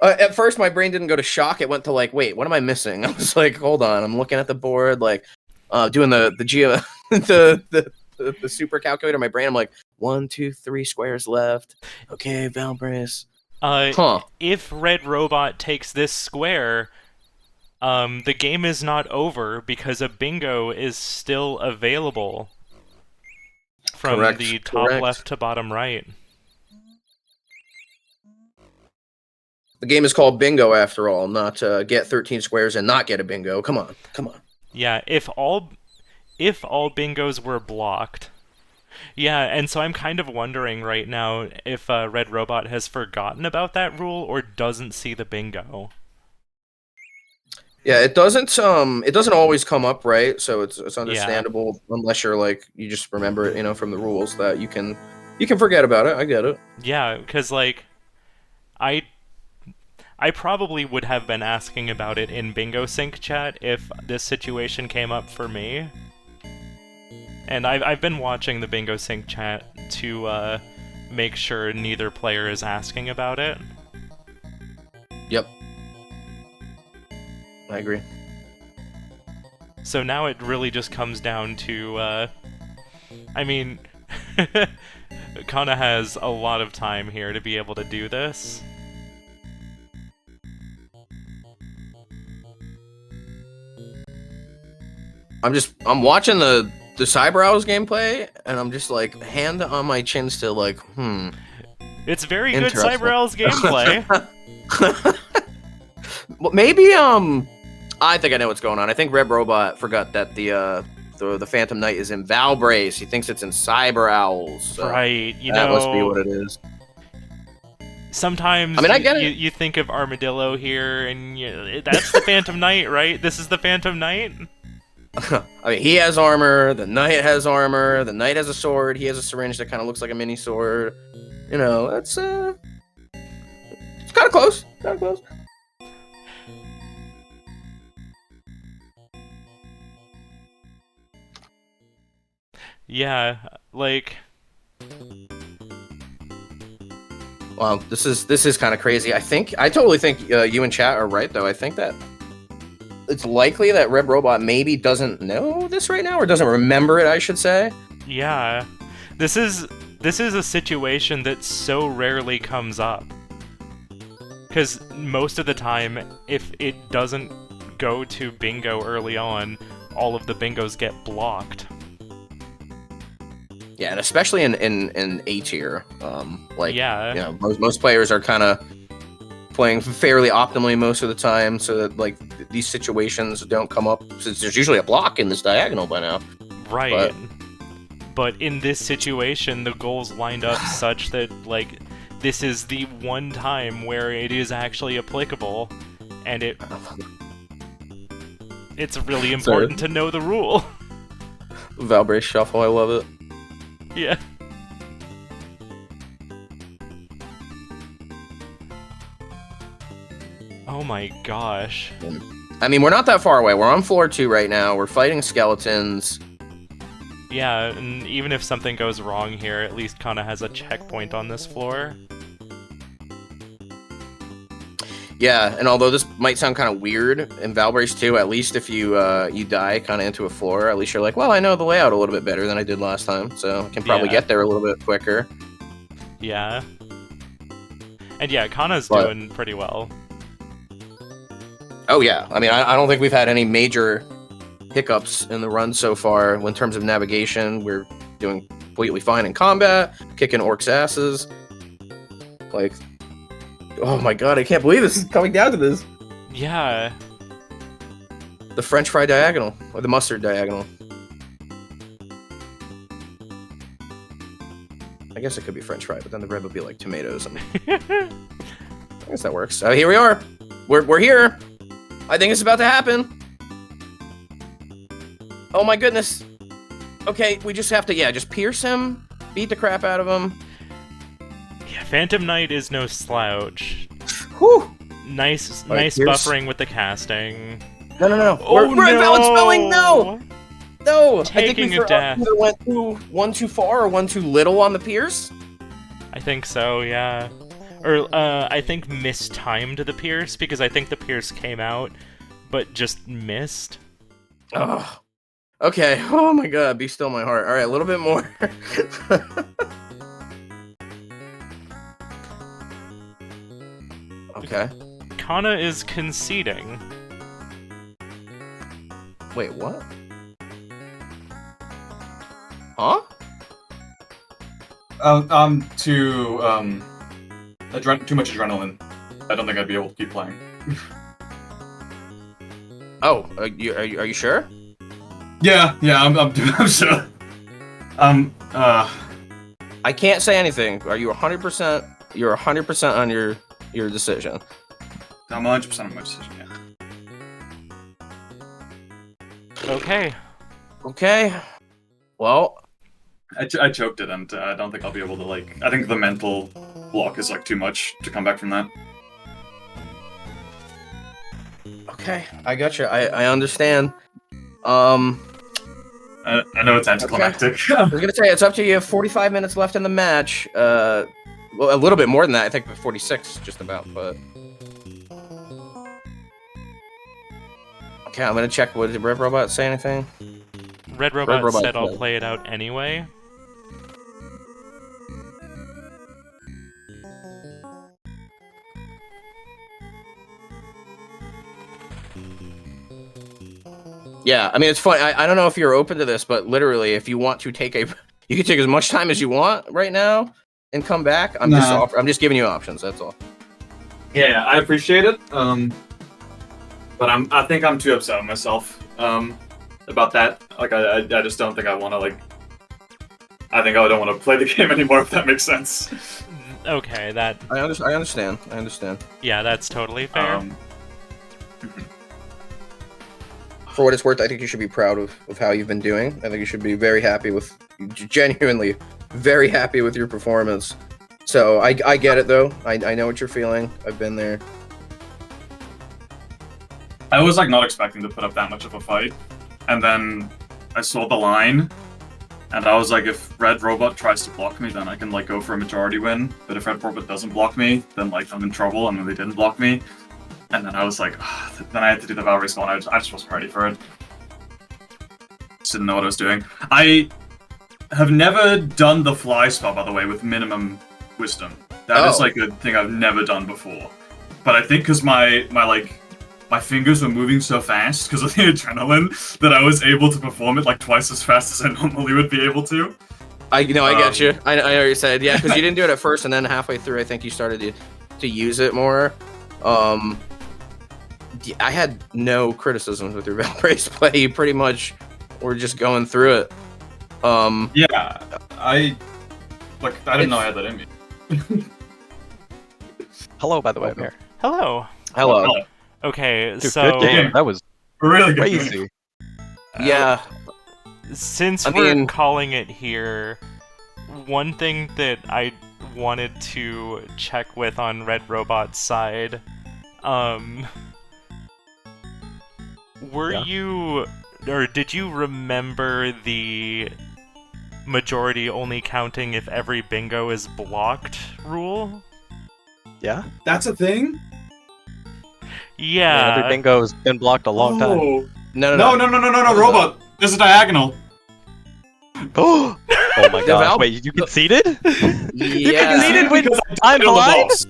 at first my brain didn't go to shock. It went to like, wait, what am I missing? I was like, hold on. I'm looking at the board, like, doing the geo, the super calculator. In my brain, I'm like, 1, 2, 3 squares left. Okay, Valbrace. If RedRobot takes this square, the game is not over because a bingo is still available from Correct, the top correct. left to bottom right. The game is called Bingo after all, not get 13 squares and not get a bingo. Come on, come on. Yeah, if all bingos were blocked. Yeah, and so I'm kind of wondering right now if RedRobot has forgotten about that rule or doesn't see the bingo. Yeah, it doesn't always come up, right? So it's understandable unless you're like you just remember it, you know, from the rules that you can forget about it. I get it. Yeah, because like I probably would have been asking about it in Bingo Sync chat if this situation came up for me. And I've been watching the Bingo Sync chat to make sure neither player is asking about it. Yep. I agree. So now it really just comes down to, I mean, Khana has a lot of time here to be able to do this. I'm watching the Cyberhouse gameplay, and I'm just like, hand on my chin still, like, It's very good Interesting. Cyberhouse gameplay. Well, maybe, I think I know what's going on. I think RedRobot forgot that the Phantom Knight is in Valbrace. He thinks it's in Cyber Owls. So Right, you that know... must be what it is. Sometimes I mean, I get it. you think of Armadillo here, and that's the Phantom Knight, right? This is the Phantom Knight? I mean, he has armor. The Knight has armor. The Knight has a sword. He has a syringe that kind of looks like a mini sword. You know, it's kind of close. Kind of close. Yeah, like... Wow, this is kind of crazy. I totally think you and chat are right, though. I think that it's likely that RedRobot maybe doesn't know this right now, or doesn't remember it, I should say. Yeah. This is a situation that so rarely comes up. Because most of the time, if it doesn't go to bingo early on, all of the bingos get blocked. Yeah, and especially in A tier, like, Yeah. you know, most players are kind of playing fairly optimally most of the time, so that like these situations don't come up, since there's usually a block in this diagonal by now. Right. But in this situation, the goals lined up such that, like, this is the one time where it is actually applicable, and it's really important to know the rule. Valbrace Shuffle, I love it. Yeah. Oh my gosh. I mean, we're not that far away. We're on floor 2 right now. We're fighting skeletons. Yeah, and even if something goes wrong here, at least Khana has a checkpoint on this floor. Yeah, and although this might sound kind of weird, in Valbrace 2, at least if you you die kind of into a floor, at least you're like, well, I know the layout a little bit better than I did last time, so I can probably get there a little bit quicker. Yeah. And yeah, Khana's doing pretty well. Oh yeah, I mean, I don't think we've had any major hiccups in the run so far in terms of navigation. We're doing completely fine in combat, kicking orcs' asses. Like, oh my god, I can't believe this is coming down to this. Yeah. The French fry diagonal, or the mustard diagonal. I guess it could be French fry, but then the red would be like tomatoes. And I guess that works. Here we are. We're here. I think it's about to happen. Oh my goodness. Okay, we just have to, just pierce him, beat the crap out of him. Yeah, Phantom Knight is no slouch. Whew. Nice Pierce. buffering with the casting. No. Oh, we're invalid spelling, no! No! Taking a I death. think we went one too far or one too little on the pierce. I think so, yeah. Or, I think mistimed the pierce, because I think the pierce came out, but just missed. Oh. Okay, oh my god, be still my heart. Alright, a little bit more. Okay. Khana is conceding. Wait, what? Huh? Too much adrenaline. I don't think I'd be able to keep playing. Oh, are you sure? Yeah, I'm sure. I can't say anything. Are you 100%? You're 100% on your decision. I'm 100% on my decision, yeah. Okay. Well, I choked it, and I don't think I'll be able to, I think the mental block is, too much to come back from that. okay, I gotcha. I understand. I know it's anticlimactic. I was gonna say, it's up to you. You have 45 minutes left in the match. Well, a little bit more than that. I think 46, just about, but... Okay, I'm gonna check. Did RedRobot say anything? RedRobot said I'll play it out anyway. Yeah, I mean, it's funny. I don't know if you're open to this, but literally, if you want to take you can take as much time as you want right now and come back. I'm just giving you options. That's all. Yeah, I appreciate it. But I think I'm too upset with myself about that. I just don't think I want to I think I don't want to play the game anymore. If that makes sense. Okay, that. I understand. Yeah, that's totally fair. For what it's worth, I think you should be proud of how you've been doing. I think you should be very happy genuinely very happy with your performance. So I get it though. I know what you're feeling. I've been there. I was not expecting to put up that much of a fight, and then I saw the line, and I was like, if RedRobot tries to block me, then I can go for a majority win. But if RedRobot doesn't block me, then I'm in trouble. And then they didn't block me. And then I was like, then I had to do the Valkyrie spawn. I just wasn't ready for it. Just didn't know what I was doing. I have never done the fly spell, by the way, with minimum wisdom. That is a thing I've never done before. But I think because my fingers were moving so fast because of the adrenaline that I was able to perform it twice as fast as I normally would be able to. I get you. I know what you said. Yeah, because you didn't do it at first, and then halfway through, I think you started to use it more. I had no criticisms with your Valkyrie play. You pretty much were just going through it. Yeah, I didn't know I had that in me. Hello, by the way, I'm here. Hello. Hello. Okay, Dude, so good game. That was Really good. crazy. Yeah. since I we're mean- calling it here, one thing that I wanted to check with on RedRobot's side, were Yeah. you, or did you remember the majority only counting if every bingo is blocked rule? Yeah. That's a thing? Yeah. Every bingo's been blocked a long time. Oh. No, No, Robot. This is diagonal. Oh my gosh! Val- Wait, you conceded? You Yeah. conceded when I'm died on the blind? boss.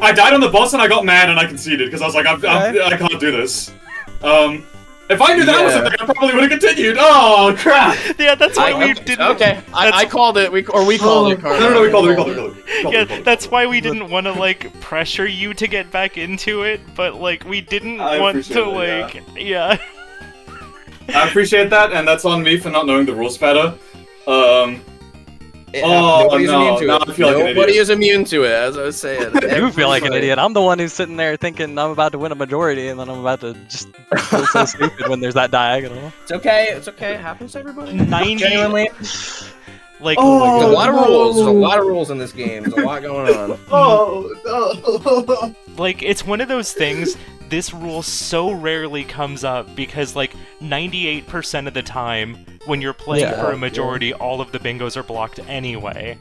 I died on the boss and I got mad and I conceded because I was like, Okay. I can't do this. If I knew that was Yeah. a thing, I probably would have continued. Oh crap! Yeah, that's why we Okay, didn't. okay. I called it. We called it. No, Khana. we called it. Yeah, that's why we didn't want to like pressure you to get back into it, but like we didn't I want appreciate to it, like, yeah. I appreciate that, and that's on me for not knowing the rules better. Yeah, Oh, nobody's no, immune to now it. I feel like an Nobody idiot. is immune to it, as I was saying. You feel like an Everybody. idiot. I'm the one who's sitting there thinking I'm about to win a majority, and then I'm about to just feel so stupid when there's that diagonal. It's okay. It's okay. It happens to everybody. 90 Genuinely. like Oh, There's a lot of no. rules. There's a lot of rules in this game. There's a lot going on. Oh, like it's one of those things. This rule so rarely comes up because like 98% of the time when you're playing Yeah, for a majority, all of the bingos are blocked anyway.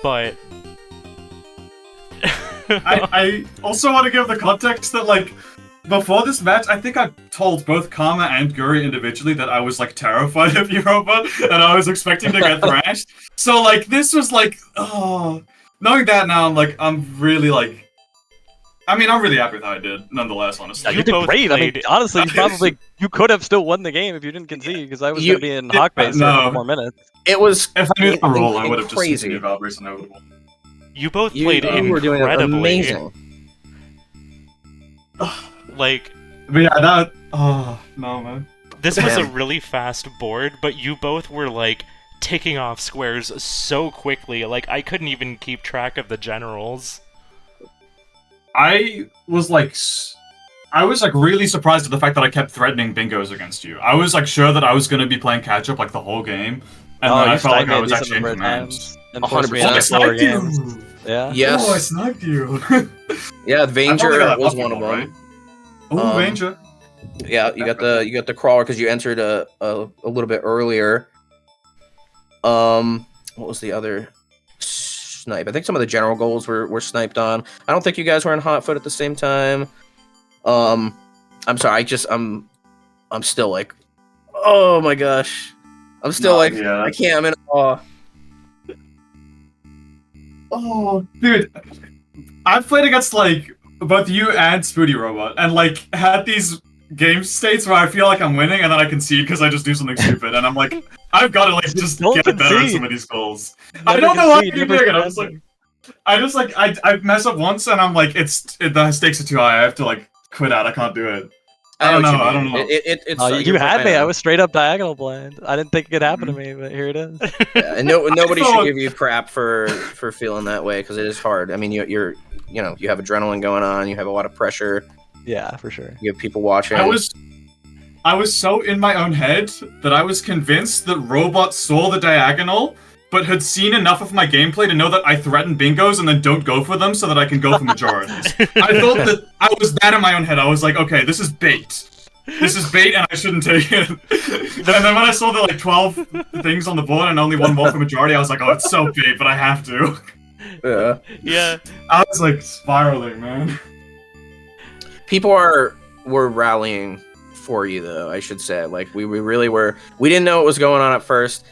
But I also want to give the context that, like, before this match, I think I told both Khana and Guri individually that I was, like, terrified of Europa, and I was expecting to get thrashed. So, like, this was, like, oh... Knowing that now, I'm really, like... I mean, I'm really happy with how I did, nonetheless, honestly. You You did both great. I mean, played- honestly, you could have still won the game if you didn't concede, because I was You- gonna be in hawk base for a no. couple more minutes. It was. If I knew the rule, I in- would have just crazy. continued Valkyries and I would have won. you both You, played you were doing incredibly. amazing. Like But yeah, that... Oh, no, man. this was a Damn. really fast board, but you both were like ticking off squares so quickly. Like I couldn't even keep track of the generals. I was really surprised at the fact that I kept threatening bingos against you. I was like sure that I was going to be playing catch up like the whole game, and then I felt like I was actually in command. And forced me 100%. into I slower sniped games. you! Yeah. Yes. Oh, I sniped you! Yeah, I probably got Vanger that was puppy one of ball, them. right? Oh, Um, Ranger. Yeah, you got the crawler because you entered a little bit earlier. What was the other snipe? I think some of the general goals were sniped on. I don't think you guys were in hot foot at the same time. I'm sorry. I'm still like, oh my gosh. I'm still No, like, yeah. I can't. I'm in awe. Oh, dude. I've played against like both you and Spoody Robot, and like had these game states where I feel like I'm winning, and then I concede because I just do something stupid, and I'm like, I've got to like just Don't get better at concede. some of these goals. I Never don't know how concede, you're never doing it. I mess up once, and I'm like, the stakes are too high. I have to like quit out. I can't do it. I don't what you know. I mean. don't know. It's You you're had right, me. I know. was straight up diagonal blind. I didn't think it could happen to me, but here it is. Yeah, and nobody thought- should give you crap for feeling that way because it is hard. I mean, you have adrenaline going on. You have a lot of pressure. Yeah, for sure. You have people watching. I was so in my own head that I was convinced that Robot saw the diagonal, but had seen enough of my gameplay to know that I threaten bingos and then don't go for them so that I can go for majorities. I thought that I was that in my own head. I was like, okay, this is bait. This is bait and I shouldn't take it. And then when I saw the like 12 things on the board and only one more for majority, I was like, oh, it's so bait, but I have to. Yeah. Yeah. I was like spiraling, man. People were rallying for you, though. I should say, like we really were. We didn't know what was going on at first.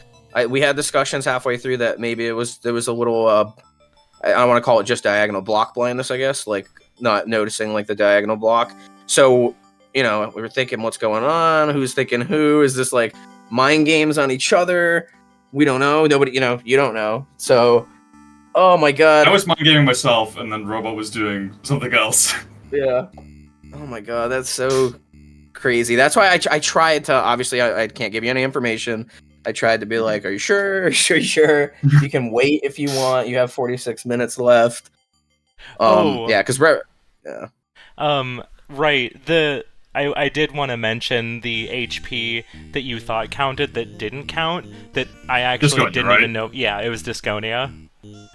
We had discussions halfway through that maybe there was a little. I don't want to call it just diagonal block blindness, I guess, like not noticing like the diagonal block. So we were thinking, what's going on? Who's thinking who? Is this like mind games on each other? We don't know. Nobody, you don't know. So, oh my god. I was mind gaming myself, and then Robot was doing something else. Yeah. Oh my god, that's so crazy. That's why I tried to. Obviously, I can't give you any information, I tried to be like, "Are you sure? Are you sure? You can wait if you want. You have 46 minutes left." Oh. Yeah, because yeah. Right. I did want to mention the HP that you thought counted that didn't count. That I actually Disconia, didn't right? even know. Yeah, it was Disconia.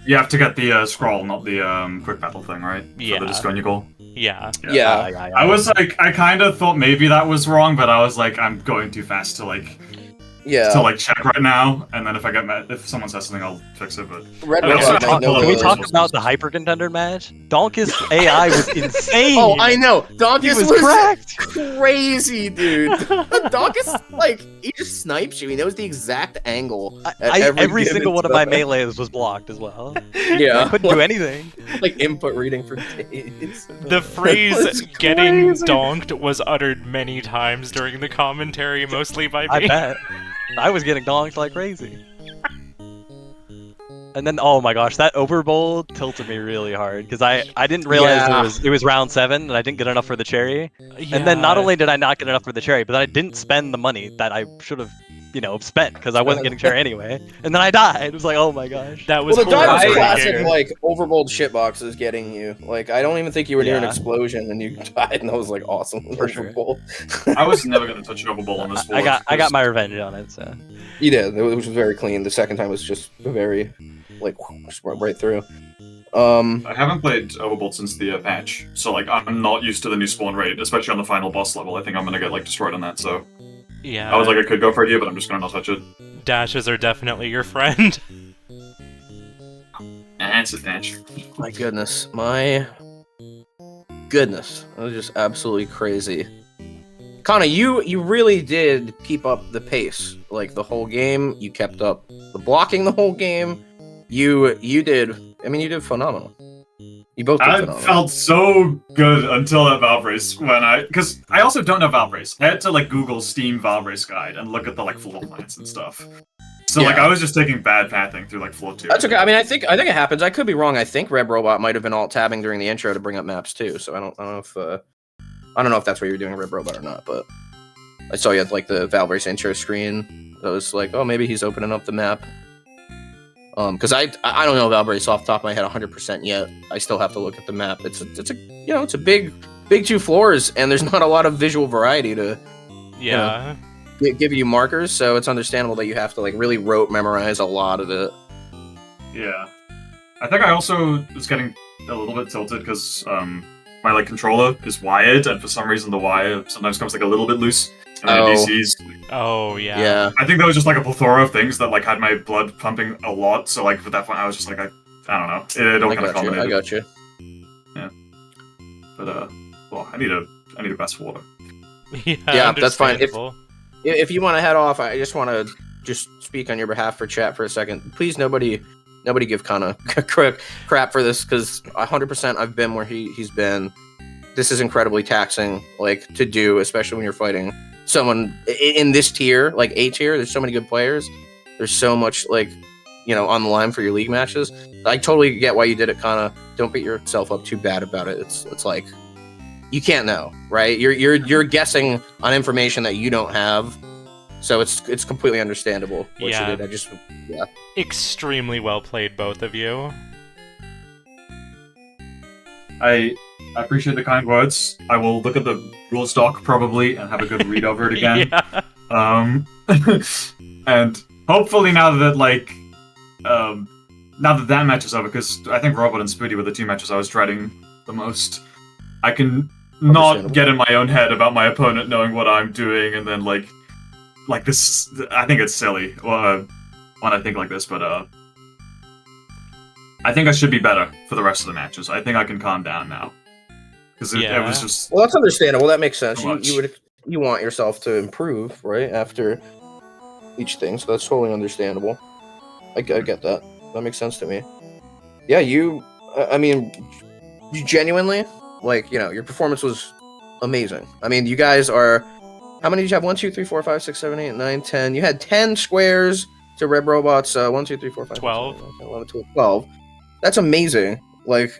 You have to get the scroll, not the quick battle thing, right? Yeah. For the Disconia goal. Yeah. Yeah. I was like, I kind of thought maybe that was wrong, but I was like, I'm going too fast to like check right now, and then if I get mad, if someone says something, I'll fix it. But Can we talk about the hyper contender match? Donkus AI was insane. Oh, I know. Donkus was was cracked. crazy, dude. Donkus, like, he just snipes you. He knows the exact angle. Every single one of my melees was blocked as well. Yeah. I couldn't do anything. Like input reading for days. The phrase "getting donked" was uttered many times during the commentary, mostly by me. I bet. I was getting donked like crazy. And then, oh my gosh, that overbowl tilted me really hard because I didn't realize it was round 7 and I didn't get enough for the cherry. Yeah. And then not only did I not get enough for the cherry, but I didn't spend the money that I should have, spent because I wasn't getting cherry anyway. And then I died. It was like, oh my gosh. That was the die was horrifying. classic, like, overbowled shitboxes getting you. Like, I don't even think you were near an explosion and you died, and that was, like, awesome. For sure. I was never going to touch an overbowl on this board. I got my revenge on it, so. You did, which was very clean. The second time was just very, like, just went right through. I haven't played Overbolt since the patch, so like I'm not used to the new spawn rate, especially on the final boss level. I think I'm gonna get like destroyed on that. So Yeah. I was like, I could go for it here, but I'm just gonna not touch it. Dashes are definitely your friend. And it's a dash. My goodness. That was just absolutely crazy. Khana, you really did keep up the pace, like, the whole game. You kept up the blocking the whole game. You did phenomenal. You both did phenomenal. I felt so good until that Valve race because I also don't know Valve race. I had to like Google Steam Valve race guide and look at the like floor plans and stuff. So like I was just taking bad pathing through like floor 2. That's okay. I mean, I think it happens. I could be wrong. I think RedRobot might have been alt tabbing during the intro to bring up maps too. So I don't know if that's what you were doing RedRobot or not. But I saw you had like the Valve race intro screen. I was like, oh, maybe he's opening up the map. Because I don't know Valve race off the top of my head 100% yet. I still have to look at the map. It's a big 2 floors, and there's not a lot of visual variety to give you markers. So it's understandable that you have to like really rote memorize a lot of it. Yeah, I think I also was getting a little bit tilted because my like controller is wired, and for some reason the wire sometimes comes like a little bit loose. DCs. Oh yeah. Yeah. I think that was just like a plethora of things that like had my blood pumping a lot. So like at that point I was just like I don't know. It all kind of culminated. I got you. Yeah. But well, I need a best water. Yeah, that's fine. If you want to head off, I just want to speak on your behalf for chat for a second. Please, nobody give Khana crap for this, because 100% I've been where he's been. This is incredibly taxing, like, to do, especially when you're fighting someone in this tier, like A tier. There's so many good players. There's so much, like, on the line for your league matches. I totally get why you did it, Khana. Don't beat yourself up too bad about it. It's like, you can't know, right? You're guessing on information that you don't have. So it's completely understandable what you did. Extremely well played, both of you. I appreciate the kind words. I will look at the rules doc probably and have a good read over it again. And hopefully now that that match is over, because I think Robot and Spoody were the 2 matches I was dreading the most. I can not get in my own head about my opponent knowing what I'm doing, and then like this. I think it's silly when I think like this, but I think I should be better for the rest of the matches. I think I can calm down now. Because it was just... Well, that's understandable. That makes sense. You want yourself to improve, right, after each thing, so that's totally understandable. I get that. That makes sense to me. Yeah, you genuinely, like, your performance was amazing. I mean, you guys are... How many did you have? 1, 2, 3, 4, 5, 6, 7, 8, 9, 10. You had 10 squares to RedRobot's 1, 2, 3, 4, 5, 12. 6, 7, 8, 9, 10, 11, 12. That's amazing. Like,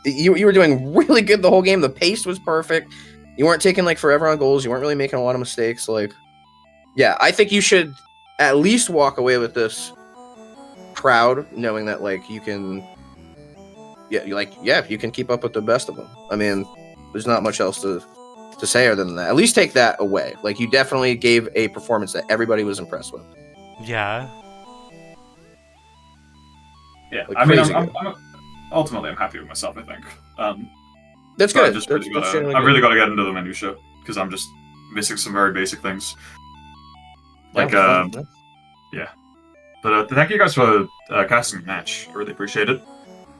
you were doing really good the whole game. The pace was perfect. You weren't taking like forever on goals. You weren't really making a lot of mistakes. Like, yeah, I think you should at least walk away with this proud, knowing that like you can, you can keep up with the best of them. I mean, there's not much else to say other than that. At least take that away. Like, you definitely gave a performance that everybody was impressed with. Yeah. Yeah, Like, I mean, crazy ultimately I'm happy with myself. I think. That's but good. I really got to get into the minutia because I'm just missing some very basic things. Like, yeah. But thank you guys for casting the match. I really appreciate it.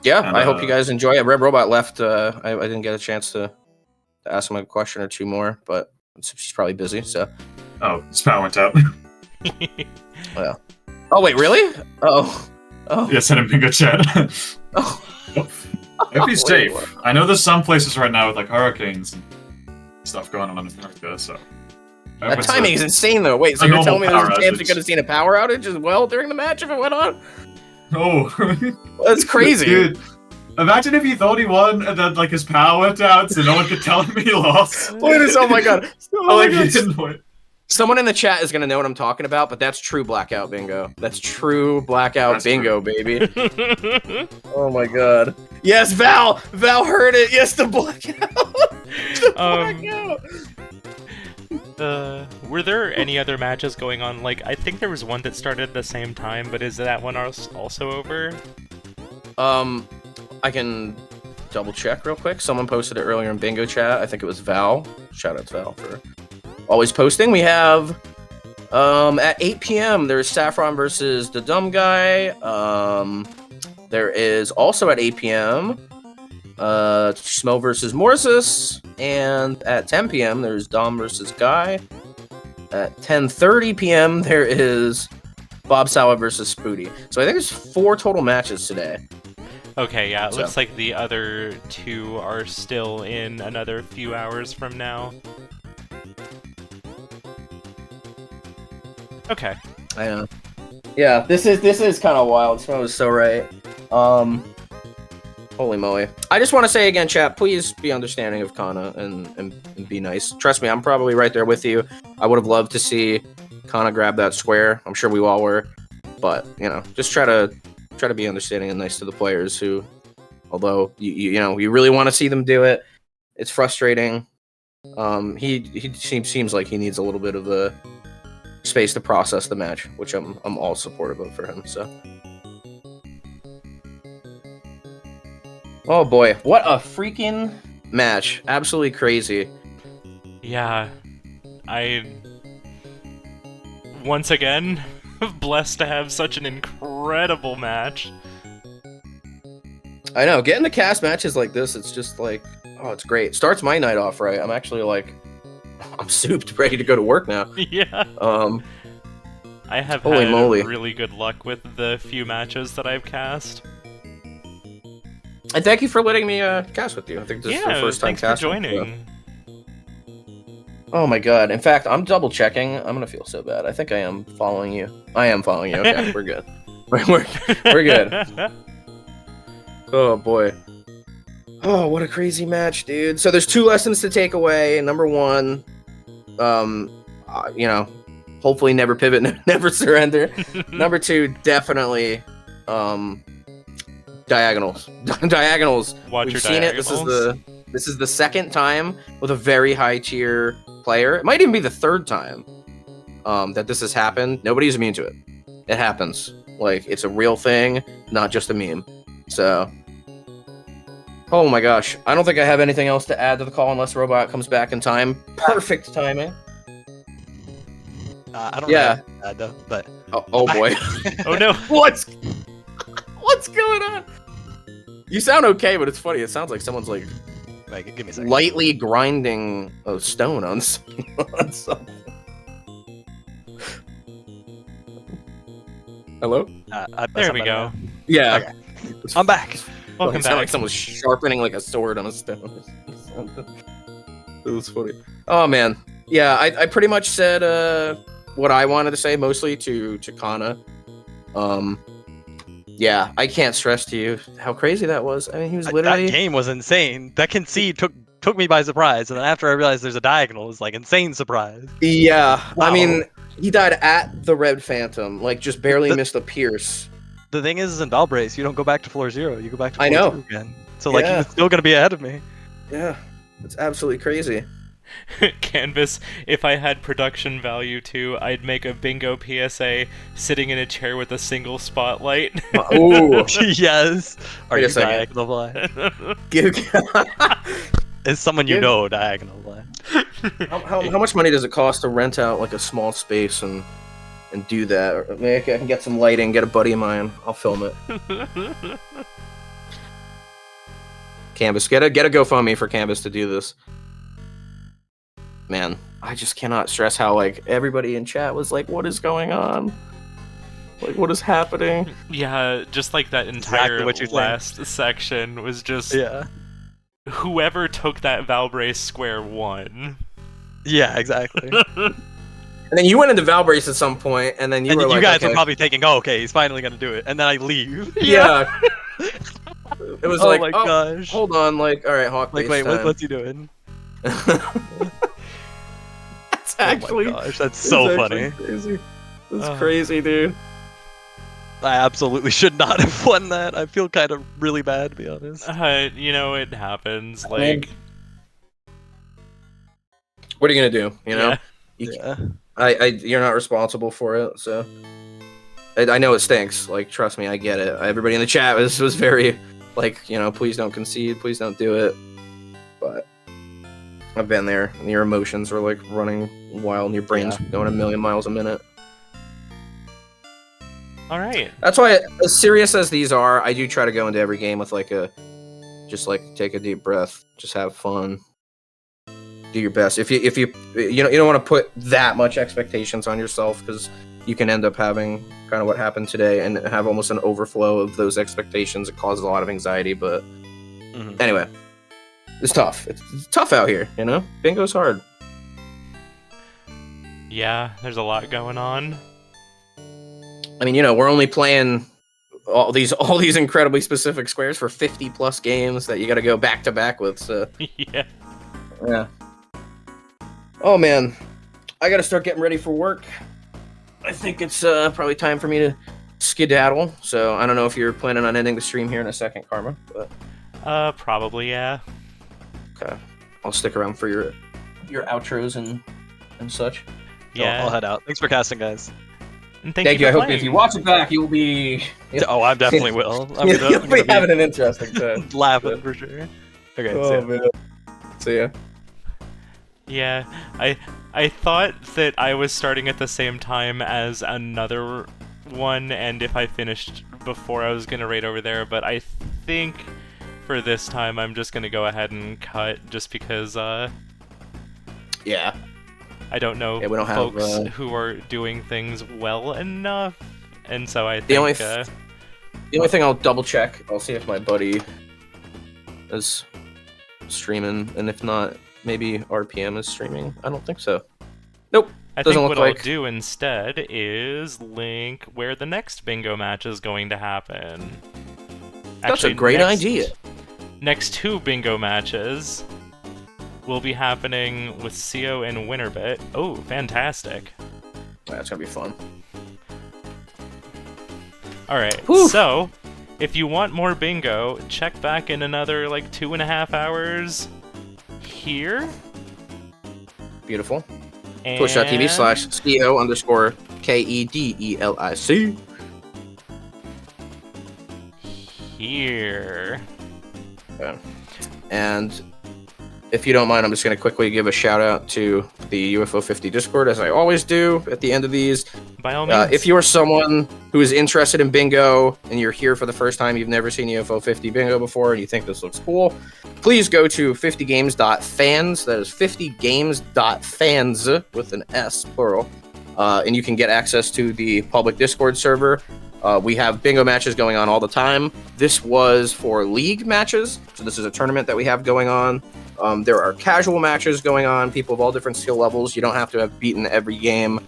Yeah, And, I hope you guys enjoy it. RedRobot left. I didn't get a chance to ask him a question or two more, but she's probably busy. So. Oh, his power went out. Yeah. Oh wait, really? Oh. Yeah, send him bingo chat. Oh. Hope he's Wait, safe. what? I know there's some places right now with like hurricanes and stuff going on in America, so. That timing is insane, though. Wait, so a you're telling me normal there's a power chance we outage. could have seen a power outage as well during the match if it went on? Oh. That's crazy. Dude, imagine if he thought he won and then like his power went out so no one could tell him he lost. Wait, oh my god. Oh, like he didn't win. Someone in the chat is gonna know what I'm talking about, but that's true blackout bingo. That's true blackout bingo, baby. Oh my god. Yes, Val! Val heard it! Yes, the blackout! The blackout! Were there any other matches going on? Like, I think there was one that started at the same time, but is that one also over? I can double check real quick. Someone posted it earlier in bingo chat. I think it was Val. Shout out to Val for always posting. We have at 8 p.m. there's Saffron versus the Dumb Guy. There is also at 8 p.m. Smo versus Morsis, and at 10 p.m. there's Dom versus Guy. At 10:30 p.m. there is Bob Sawa versus Spooty. So I think there's 4 total matches today. Okay, yeah, it So. looks like the other 2 are still in another few hours from now. Okay. I know. Yeah, this is kind of wild. Smo was so right. Holy moly. I just want to say again, chat, please be understanding of Khana and be nice. Trust me, I'm probably right there with you. I would have loved to see Khana grab that square. I'm sure we all were. But, you know, just try to be understanding and nice to the players who, although you really want to see them do it, it's frustrating. He seems like he needs a little bit of a space to process the match, which I'm all supportive of for him. So, oh boy, what a freaking match! Absolutely crazy. Yeah, once again blessed to have such an incredible match. I know, getting to cast matches like this, it's just like, oh, it's great. Starts my night off right. I'm actually like, I'm souped, ready to go to work now. Yeah. I have Holy had moly. really good luck with the few matches that I've cast. And thank you for letting me cast with you. I think this is the first time thanks for casting. joining. Oh my god. In fact, I'm double checking. I'm gonna feel so bad. I think I am following you. I am following you. Okay, we're good. We're good. Oh boy. Oh, what a crazy match, dude. So there's 2 lessons to take away. Number 1, hopefully never pivot, never surrender. Number 2, definitely diagonals. Diagonals. Watch We've your seen diagonals. it. This is the second time with a very high tier player. It might even be the 3rd time that this has happened. Nobody's immune to it. It happens. Like, it's a real thing, not just a meme. So, oh my gosh. I don't think I have anything else to add to the call unless Robot comes back in time. Perfect timing. I don't Yeah. know though, but Oh boy. Oh no. What's going on? You sound okay, but it's funny. It sounds like someone's like wait, give me a second. lightly grinding a stone on something. Hello? There we go. Yeah. Okay. I'm back. Welcome It sounded like back. someone was sharpening like a sword on a stone. It was funny. Oh man. Yeah, I pretty much said what I wanted to say mostly to Khana. Yeah, I can't stress to you how crazy that was. I mean, he was literally That game was insane. That concede took me by surprise, and then after I realized there's a diagonal, it was like insane surprise. Yeah, Wow. I mean, He died at the Red Phantom, like just barely missed a pierce. The thing is in Valbrace, you don't go back to floor 0. You go back to I floor know. 2 again. So like Yeah. he's still gonna be ahead of me. Yeah, it's absolutely crazy. Canvas, if I had production value too, I'd make a bingo PSA sitting in a chair with a single spotlight. Ooh. Yes. Are Wait a you second. diagonal blind? Give- Is someone you Give- know diagonal blind? how much money does it cost to rent out like a small space and do that? Or maybe I can get some lighting, get a buddy of mine. I'll film it. Canvas, get a GoFundMe for Canvas to do this. Man, I just cannot stress how like everybody in chat was like, "What is going on? Like, what is happening?" Yeah, just like that entire Exactly what you think. last section was just Yeah. whoever took that Valbrace square won. Yeah, exactly. And then you went into Valbrace at some point, and then you And were then you like, guys okay. were probably thinking, oh, okay, he's finally gonna do it. And then I leave. Yeah. It was Oh like, my oh, gosh. hold on, like, all right, Hawk. Like, wait, what's he doing? That's actually, oh my gosh, that's so funny. Crazy. That's crazy, dude. I absolutely should not have won that. I feel kind of really bad, to be honest. You know, it happens. I mean, Like, what are you gonna do? You know, Yeah. you're not responsible for it, so. I know it stinks. Like, trust me, I get it. Everybody in the chat was very, like, you know, please don't concede, please don't do it. But I've been there, and your emotions are like running wild, and your brain's going a million miles a minute. all right. That's why, as serious as these are, I do try to go into every game with like just like take a deep breath, just have fun, do your best. If you don't want to put that much expectations on yourself, because you can end up having kind of what happened today and have almost an overflow of those expectations. It causes a lot of anxiety, but anyway, it's tough. It's tough out here, you know? Bingo's hard. Yeah, there's a lot going on. I mean, you know, we're only playing all these incredibly specific squares for 50 plus games that you got to go back to back with, so Yeah. yeah. Oh man, I got to start getting ready for work. I think it's probably time for me to skedaddle. So I don't know if you're planning on ending the stream here in a second, Karma. But Probably, yeah. okay, I'll stick around for your outros and such. Yeah. I'll head out. Thanks for casting, guys. And Thank you. for I hope playing. if you watch it back, you'll be Oh, I definitely will. you'll be having an interesting time. laughing for sure. Okay, Oh see ya. man. See ya. Yeah, I thought that I was starting at the same time as another one, and if I finished before, I was gonna raid over there, but I think for this time I'm just gonna go ahead and cut, just because Yeah. I don't know Yeah, we don't have, folks who are doing things well enough, and so I think The only thing I'll double check, I'll see if my buddy is streaming, and if not, maybe RPM is streaming. I don't think so. Nope. I Doesn't think look what like. I'll do instead is link where the next bingo match is going to happen. That's a great idea. Next 2 bingo matches will be happening with CO and Winterbit. Oh, fantastic. That's gonna be fun. Alright, Whew. so if you want more bingo, check back in another like 2.5 hours here. Beautiful. And Twitch.tv/CO_KEDELIC. Here. Okay. And if you don't mind, I'm just going to quickly give a shout out to the UFO 50 Discord, as I always do at the end of these. By all means. If you're someone who is interested in bingo and you're here for the first time, you've never seen UFO 50 bingo before, and you think this looks cool, please go to 50games.fans. That is 50games.fans with an S, plural. And you can get access to the public Discord server. We have bingo matches going on all the time. This was for league matches, so this is a tournament that we have going on. There are casual matches going on, people of all different skill levels. You don't have to have beaten every game.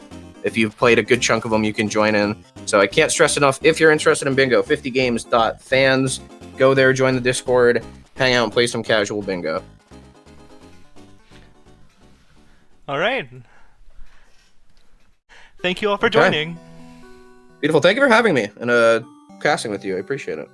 If you've played a good chunk of them, you can join in. So I can't stress enough, if you're interested in bingo, 50games.fans. Go there, join the Discord, hang out and play some casual bingo. Alright. Thank you all for Okay. joining. Beautiful. Thank you for having me and casting with you. I appreciate it.